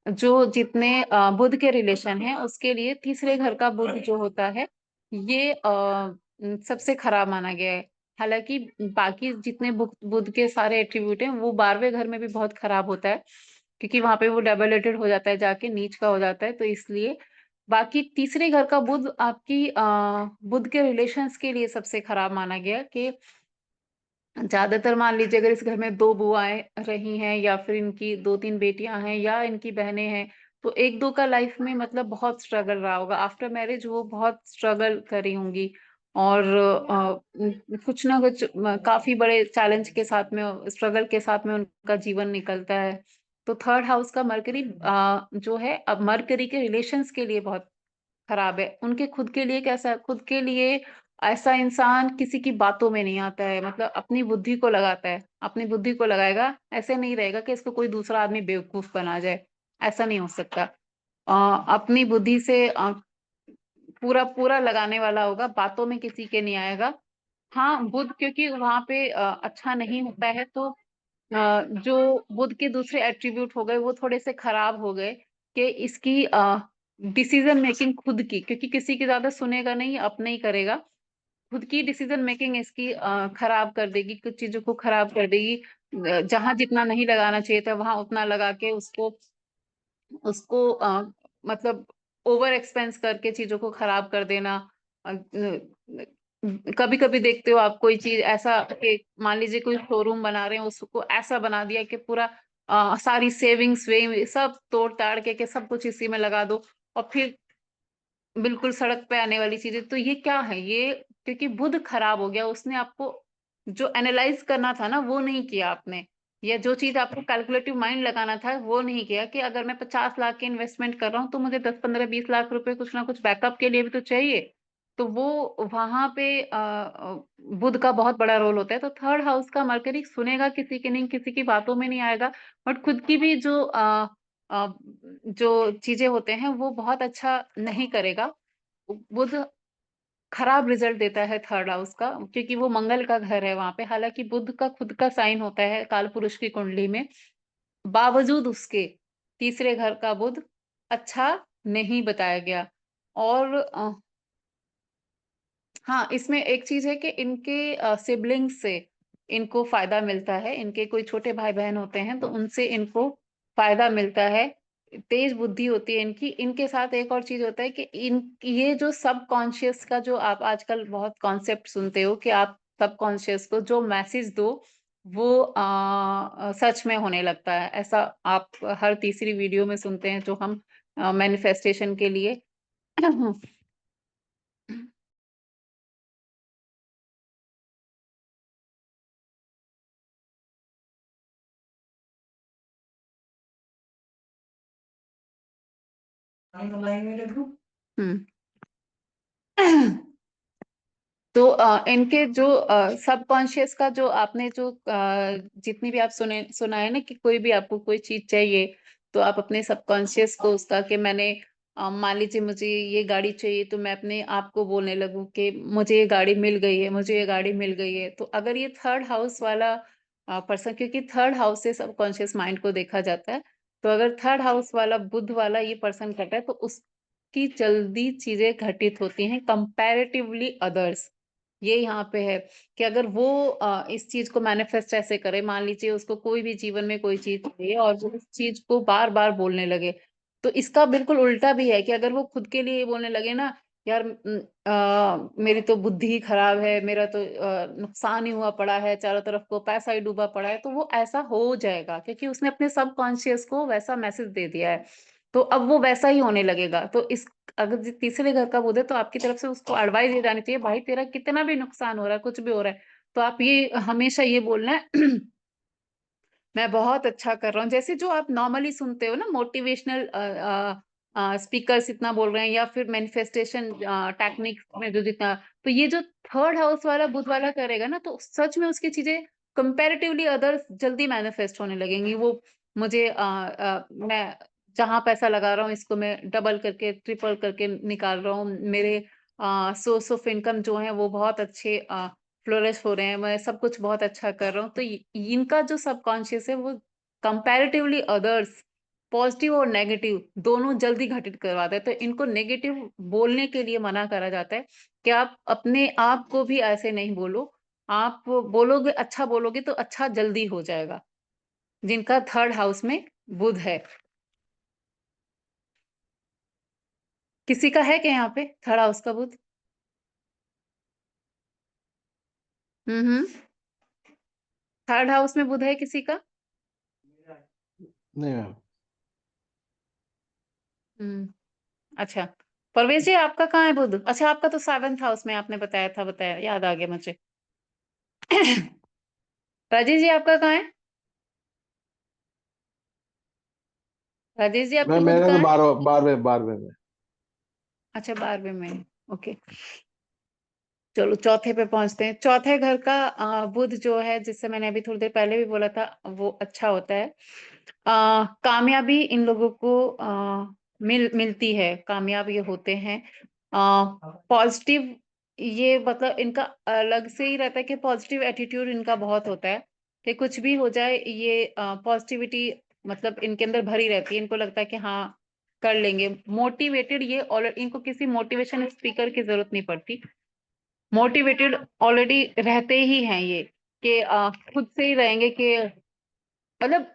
जो जितने बुध के रिलेशन है उसके लिए तीसरे घर का बुध जो होता है ये सबसे खराब माना गया है। हालांकि बाकी जितने बुध के सारे एट्रीब्यूट हैं वो 12वें घर में भी बहुत खराब होता है, क्योंकि वहां पे वो डबलेटेड हो जाता है, जाके नीच का हो जाता है। तो इसलिए बाकी तीसरे घर का बुध आपकी बुध के रिलेशंस के लिए सबसे खराब माना गया। कि ज्यादातर मान लीजिए अगर इस घर में 2 बुआएं रही हैं या फिर इनकी 2-3 बेटियां हैं या इनकी बहनें हैं, तो एक दो का लाइफ में मतलब बहुत स्ट्रगल रहा होगा। आफ्टर मैरिज वो बहुत स्ट्रगल करी होंगी और कुछ ना कुछ काफी बड़े चैलेंज के साथ में, स्ट्रगल के साथ में उनका जीवन निकलता है। तो थर्ड हाउस का मरकरी जो है, अब मरकरी के रिलेशंस के लिए बहुत खराब है। उनके खुद के लिए कैसा, खुद के लिए ऐसा इंसान किसी की बातों में नहीं आता है, मतलब अपनी बुद्धि को लगाता है, अपनी बुद्धि को लगाएगा। ऐसे नहीं रहेगा कि इसको कोई दूसरा आदमी बेवकूफ बना जाए, ऐसा नहीं हो सकता। अपनी बुद्धि से पूरा पूरा लगाने वाला होगा, बातों में किसी के नहीं आएगा। हाँ, बुध क्योंकि वहां पे अच्छा नहीं होता है तो जो बुध के दूसरे एट्रीब्यूट हो गए वो थोड़े से खराब हो गए। कि इसकी डिसीजन मेकिंग खुद की, क्योंकि किसी की ज्यादा सुनेगा नहीं, अपने ही करेगा। खुद की डिसीजन मेकिंग इसकी खराब कर देगी, कुछ चीजों को खराब कर देगी। जहां जितना नहीं लगाना चाहिए था वहां उतना लगा के उसको उसको मतलब ओवर एक्सपेंस करके चीजों को खराब कर देना। कभी कभी देखते हो आप कोई चीज ऐसा कि मान लीजिए कोई शोरूम बना रहे हैं, उसको ऐसा बना दिया कि पूरा सारी सेविंग्स वे सब तोड़ ताड़ के सब कुछ इसी में लगा दो, और फिर बिल्कुल सड़क पे आने वाली चीजें। तो ये क्या है, ये क्योंकि बुध खराब हो गया, उसने आपको जो एनालाइज करना था ना वो नहीं किया आपने, या जो चीज आपको कैलकुलेटिव माइंड लगाना था वो नहीं किया। कि अगर मैं 50 लाख की इन्वेस्टमेंट कर रहा हूँ तो मुझे 10-15-20 लाख रुपए कुछ ना कुछ बैकअप के लिए भी तो चाहिए। तो वो वहां पे बुध का बहुत बड़ा रोल होता है। तो थर्ड हाउस का मरकरी सुनेगा किसी की नहीं, किसी की बातों में नहीं आएगा, बट खुद की भी जो चीजें होते हैं वो बहुत अच्छा नहीं करेगा। बुध खराब रिजल्ट देता है थर्ड हाउस का, क्योंकि वो मंगल का घर है वहां पे। हालांकि बुध का खुद का साइन होता है काल पुरुष की कुंडली में, बावजूद उसके तीसरे घर का बुध अच्छा नहीं बताया गया। और हाँ, इसमें एक चीज है कि इनके सिबलिंग्स से इनको फायदा मिलता है। इनके कोई छोटे भाई बहन होते हैं तो उनसे इनको फायदा मिलता है, तेज बुद्धि होती है इनकी। इनके साथ एक और चीज होता है कि इन ये जो सब कॉन्शियस का, जो आप आजकल बहुत कॉन्सेप्ट सुनते हो कि आप सब कॉन्शियस को जो मैसेज दो वो सच में होने लगता है, ऐसा आप हर तीसरी वीडियो में सुनते हैं जो हम मैनिफेस्टेशन के लिए हम्म तो इनके जो सबकॉन्शियस का जो आपने जो जितनी भी आप सुना है ना कि कोई भी आपको कोई चीज चाहिए तो आप अपने सबकॉन्शियस को उसका कि मैंने मान लीजिए मुझे ये गाड़ी चाहिए, तो मैं अपने आप को बोलने लगूं कि मुझे ये गाड़ी मिल गई है, मुझे ये गाड़ी मिल गई है। तो अगर ये थर्ड हाउस वाला पर्सन, क्योंकि थर्ड हाउस से सबकॉन्शियस माइंड को देखा जाता है, तो अगर थर्ड हाउस वाला बुध वाला ये पर्सन करता है, तो उसकी जल्दी चीजें घटित होती हैं कंपैरेटिवली अदर्स। ये यहाँ पे है कि अगर वो इस चीज को मैनिफेस्ट ऐसे करे, मान लीजिए उसको कोई भी जीवन में कोई चीज चाहिए और वो उस चीज को बार बार बोलने लगे, तो इसका बिल्कुल उल्टा भी है कि अगर वो खुद के लिए ये बोलने लगे ना, यार मेरी तो बुद्धि ही खराब है, मेरा तो नुकसान ही हुआ पड़ा है, चारों तरफ को पैसा ही डूबा पड़ा है, तो वो ऐसा हो जाएगा क्योंकि उसने अपने सबकॉन्शियस को वैसा मैसेज दे दिया है। तो अब वो वैसा ही होने लगेगा। तो इस अगर तीसरे घर का बुध है, तो आपकी तरफ से उसको एडवाइस ये जानी चाहिए, भाई तेरा कितना भी नुकसान हो रहा है, कुछ भी हो रहा है, तो आप ये हमेशा ये बोलना है मैं बहुत अच्छा कर रहा हूँ। जैसे जो आप नॉर्मली सुनते हो ना, मोटिवेशनल स्पीकर्स इतना बोल रहे हैं, या फिर मैनिफेस्टेशन टेक्निक में जो जितना, तो ये जो थर्ड हाउस वाला बुध वाला करेगा ना, तो सच में उसकी चीजें कंपैरेटिवली अदर्स जल्दी मैनिफेस्ट होने लगेंगी। वो मुझे मैं जहां पैसा लगा रहा हूँ, इसको मैं डबल करके ट्रिपल करके निकाल रहा हूँ। मेरे सोर्स ऑफ इनकम जो है वो बहुत अच्छे फ्लोरिश हो रहे हैं, मैं सब कुछ बहुत अच्छा कर रहा हूँ। तो इनका जो सबकॉन्शियस है वो कंपैरेटिवली अदर्स, पॉजिटिव और नेगेटिव दोनों जल्दी घटित करवाता है। तो इनको नेगेटिव बोलने के लिए मना करा जाता है कि आप अपने आप को भी ऐसे नहीं बोलो, आप बोलोगे, अच्छा बोलोगे तो अच्छा जल्दी हो जाएगा। जिनका थर्ड हाउस में बुध है, किसी का है क्या यहाँ पे थर्ड हाउस का बुध? हम्म। थर्ड हाउस में बुध है किसी का? नहीं मैम। हम्म। अच्छा, परवेश जी आपका कहाँ है बुध? अच्छा, आपका तो सेवंथ हाउस में आपने बताया था, बताया, याद आ गया मुझे। राजेश जी आपका कहाँ है? राजेश जी आपका मैम बुध मेरा तो कहाँ है? 12वें में। अच्छा, 12वें में। ओके, चलो चौथे पे पहुंचते हैं। चौथे घर का बुध जो है, जिससे मैंने अभी थोड़ी देर पहले भी बोला था, वो अच्छा होता है। कामयाबी इन लोगों को मिलती है, कामयाब ये होते हैं। पॉजिटिव, ये मतलब इनका अलग से ही रहता है कि पॉजिटिव एटीट्यूड इनका बहुत होता है कि कुछ भी हो जाए, ये पॉजिटिविटी मतलब इनके अंदर भरी रहती है। इनको लगता है कि हाँ कर लेंगे। मोटिवेटेड, ये इनको किसी मोटिवेशन स्पीकर की जरूरत नहीं पड़ती, मोटिवेटेड ऑलरेडी रहते ही हैं ये, कि खुद से ही रहेंगे कि मतलब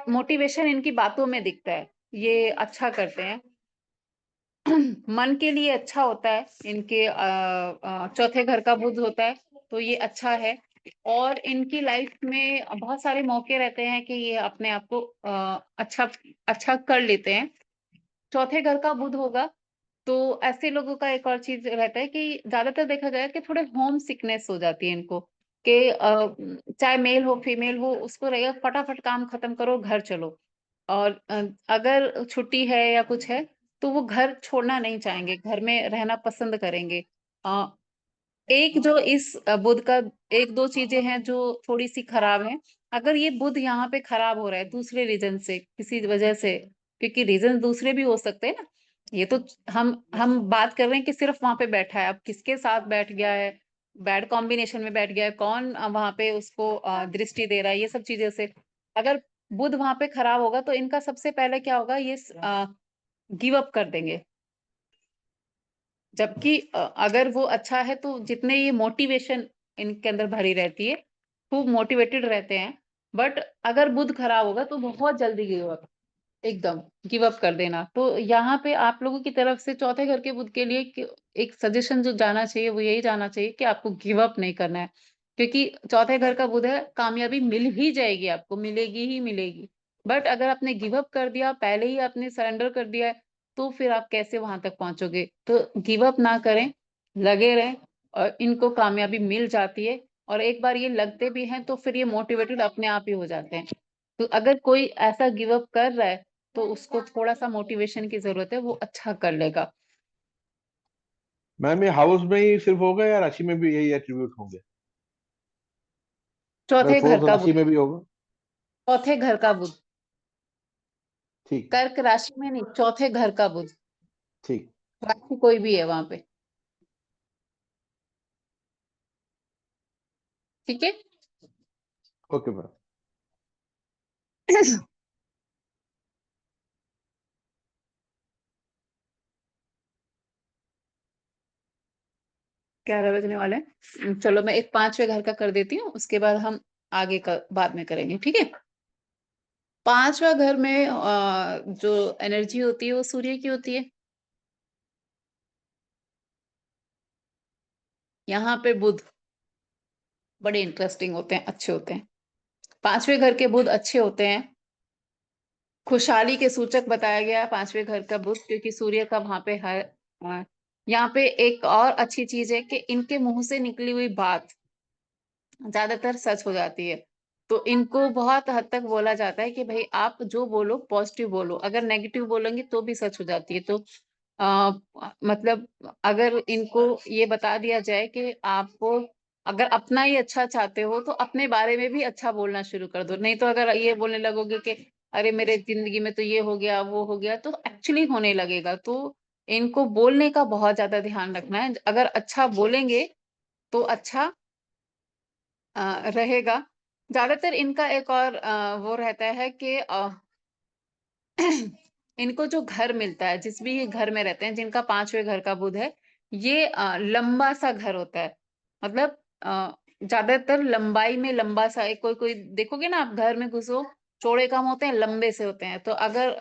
मोटिवेशन इनकी बातों में दिखता है, ये अच्छा करते हैं। मन के लिए अच्छा होता है इनके, चौथे घर का बुध होता है, तो ये अच्छा है। और इनकी लाइफ में बहुत सारे मौके रहते हैं कि ये अपने आप को अच्छा अच्छा कर लेते हैं। चौथे घर का बुध होगा तो ऐसे लोगों का एक और चीज रहता है कि ज्यादातर देखा गया कि थोड़े होम सिकनेस हो जाती है इनको, कि चाहे मेल हो फीमेल हो, उसको रहेगा फटाफट काम खत्म करो घर चलो। और अगर छुट्टी है या कुछ है, तो वो घर छोड़ना नहीं चाहेंगे, घर में रहना पसंद करेंगे। अ, एक जो इस बुध का, एक दो चीजें हैं जो थोड़ी सी खराब है। अगर ये बुध यहाँ पे खराब हो रहा है दूसरे रीजन से, किसी वजह से, क्योंकि रीजन दूसरे भी हो सकते हैं ना, ये तो हम बात कर रहे हैं कि सिर्फ वहां पे बैठा है। अब किसके साथ बैठ गया है, बैड कॉम्बिनेशन में बैठ गया है, कौन वहां पे उसको दृष्टि दे रहा है, ये सब चीजें से अगर बुध वहां पे खराब होगा, तो इनका सबसे पहले क्या होगा, ये गिव अप कर देंगे। जबकि अगर वो अच्छा है, तो जितने ये मोटिवेशन इनके अंदर भरी रहती है, खूब मोटिवेटेड रहते हैं। बट अगर बुध खराब होगा तो बहुत जल्दी गिव अप, एकदम गिव अप कर देना। तो यहाँ पे आप लोगों की तरफ से चौथे घर के बुध के लिए एक सजेशन जो जाना चाहिए, वो यही जाना चाहिए कि आपको गिव अप नहीं करना है, क्योंकि चौथे घर का बुध है, कामयाबी मिल ही जाएगी, आपको मिलेगी ही मिलेगी। बट अगर आपने गिव अप कर दिया, पहले ही आपने सरेंडर कर दिया है, तो फिर आप कैसे वहां तक पहुंचोगे? तो गिव अप ना करें, लगे रहें, और इनको कामयाबी मिल जाती है। और एक बार ये लगते भी हैं, तो फिर ये मोटिवेटेड अपने आप ही हो जाते हैं। तो अगर कोई ऐसा गिव अप कर रहा है, तो उसको थोड़ा सा मोटिवेशन की जरूरत है, वो अच्छा कर लेगा। मैम ये हाउस में ही सिर्फ होगा या राशि में भी यही एट्रीब्यूट होंगे? अगर चौथे घर फोर्थ का राशि बुध, में भी होगा? चौथे घर का बुध, ठीक है। कर्क राशि में नहीं, चौथे घर का बुध। ठीक। राशि कोई भी है वहां पे, ठीक है। Okay ma'am. ग्यारह बजने वाले हैं, चलो मैं एक 5वें घर का कर देती हूँ, उसके बाद हम आगे का बाद में करेंगे, ठीक है। 5वां घर में जो एनर्जी होती है वो सूर्य की होती है। यहाँ पे बुध बड़े इंटरेस्टिंग होते हैं, अच्छे होते हैं। 5वें घर के बुध अच्छे होते हैं, खुशहाली के सूचक बताया गया है 5वें घर का बुध, क्योंकि सूर्य का वहां पे है। यहाँ पे एक और अच्छी चीज है कि इनके मुंह से निकली हुई बात ज्यादातर सच हो जाती है। तो इनको बहुत हद तक बोला जाता है कि भाई आप जो बोलो पॉजिटिव बोलो, अगर नेगेटिव बोलेंगे तो भी सच हो जाती है। तो आ, मतलब अगर इनको ये बता दिया जाए कि आपको अगर अपना ही अच्छा चाहते हो तो अपने बारे में भी अच्छा बोलना शुरू कर दो, नहीं तो अगर ये बोलने लगोगे कि अरे मेरे जिंदगी में तो ये हो गया वो हो गया, तो एक्चुअली होने लगेगा। तो इनको बोलने का बहुत ज्यादा ध्यान रखना है, अगर अच्छा बोलेंगे तो अच्छा रहेगा। ज्यादातर इनका एक और वो रहता है कि इनको जो घर मिलता है, जिस भी घर में रहते हैं, जिनका 5वें घर का बुध है, ये लंबा सा घर होता है। मतलब ज्यादातर लंबाई में लंबा सा, कोई कोई देखोगे ना आप घर में घुसो, चौड़े कम होते हैं, लंबे से होते हैं। तो अगर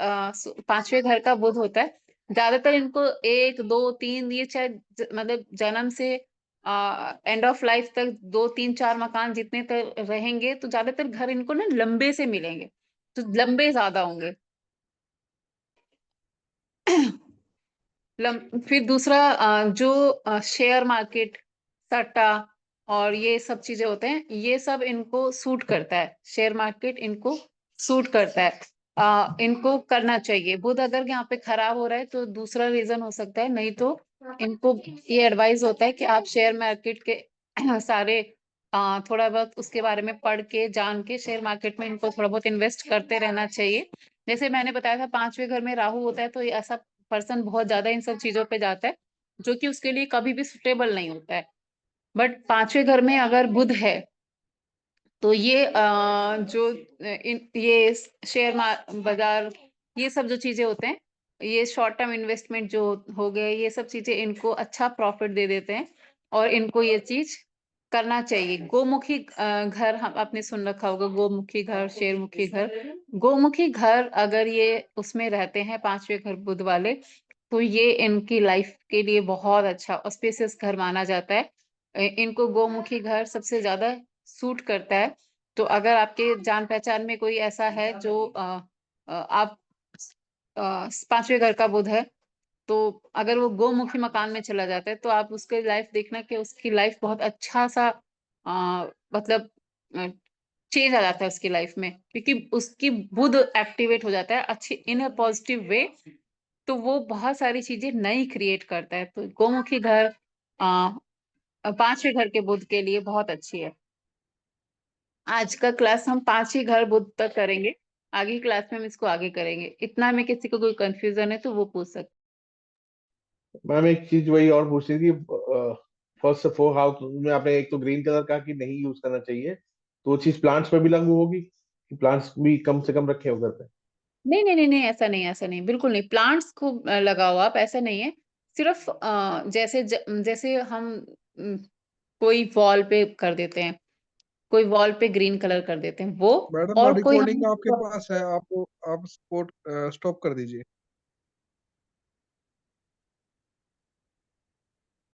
5वें घर का बुध होता है, ज्यादातर इनको 1 2 3, ये चाहे मतलब जन्म से एंड ऑफ लाइफ तक 2 3 4 मकान जितने तक रहेंगे, तो ज्यादातर घर इनको ना लंबे से मिलेंगे, तो लंबे ज्यादा होंगे। फिर दूसरा जो शेयर मार्केट, सट्टा और ये सब चीजें होते हैं, ये सब इनको सूट करता है। शेयर मार्केट इनको सूट करता है, इनको करना चाहिए। बुध अगर यहाँ पे खराब हो रहा है तो दूसरा रीजन हो सकता है, नहीं तो इनको ये एडवाइस होता है कि आप शेयर मार्केट के सारे थोड़ा बहुत उसके बारे में पढ़ के जान के शेयर मार्केट में इनको थोड़ा बहुत इन्वेस्ट करते रहना चाहिए। जैसे मैंने बताया था 5वें घर में राहु होता है, तो ये ऐसा पर्सन बहुत ज्यादा इन सब चीजों पे जाता है जो कि उसके लिए कभी भी सुटेबल नहीं होता है। बट 5वें घर में अगर बुध है तो ये जो ये शेयर बाजार, ये सब जो चीजें होते हैं, ये शॉर्ट टर्म इन्वेस्टमेंट जो हो गए, ये सब चीजें इनको अच्छा प्रॉफिट दे देते हैं, और इनको ये चीज करना चाहिए। गोमुखी घर हम आपने सुन रखा होगा, गोमुखी घर, शेरमुखी घर। गोमुखी घर अगर ये उसमें रहते हैं 5वें घर बुध वाले, तो ये इनकी लाइफ के लिए बहुत अच्छा ऑस्पिशियस घर माना जाता है। इनको गोमुखी घर सबसे ज्यादा सूट करता है। तो अगर आपके जान पहचान में कोई ऐसा है जो आप 5वें घर का बुध है, तो अगर वो गोमुखी मकान में चला जाता है, तो आप उसकी लाइफ देखना कि उसकी लाइफ बहुत अच्छा सा मतलब चेंज आ जाता है उसकी लाइफ में, क्योंकि उसकी बुध एक्टिवेट हो जाता है अच्छी इन अ पॉजिटिव वे। तो वो बहुत सारी चीजें नई क्रिएट करता है। तो गोमुखी घर 5वें घर के बुध के लिए बहुत अच्छी है। आज का क्लास हम 5 ही घर बुध तक करेंगे, आगे की क्लास में हम इसको आगे करेंगे। इतना में किसी को कोई कंफ्यूजन है तो वो पूछ सकते। मैम एक चीज वही और पूछ रही थी, फर्स्ट 4 हाउस में आपने एक तो ग्रीन कलर कहा कि नहीं यूज करना चाहिए, तो वो चीज प्लांट्स पे भी लागू होगी कि प्लांट्स भी कम से कम रखे हो घर पे? नहीं नहीं नहीं नहीं, ऐसा नहीं, ऐसा नहीं, बिल्कुल नहीं। प्लांट्स को लगाओ आप, ऐसा नहीं है। सिर्फ जैसे हम अम, कोई वॉल पे कर देते हैं, कोई वॉल पे ग्रीन कलर कर देते हैं वो, मैडम और कोई रिकॉर्डिंग हम आपके पास है, आप स्पॉट स्टॉप कर दीजिए।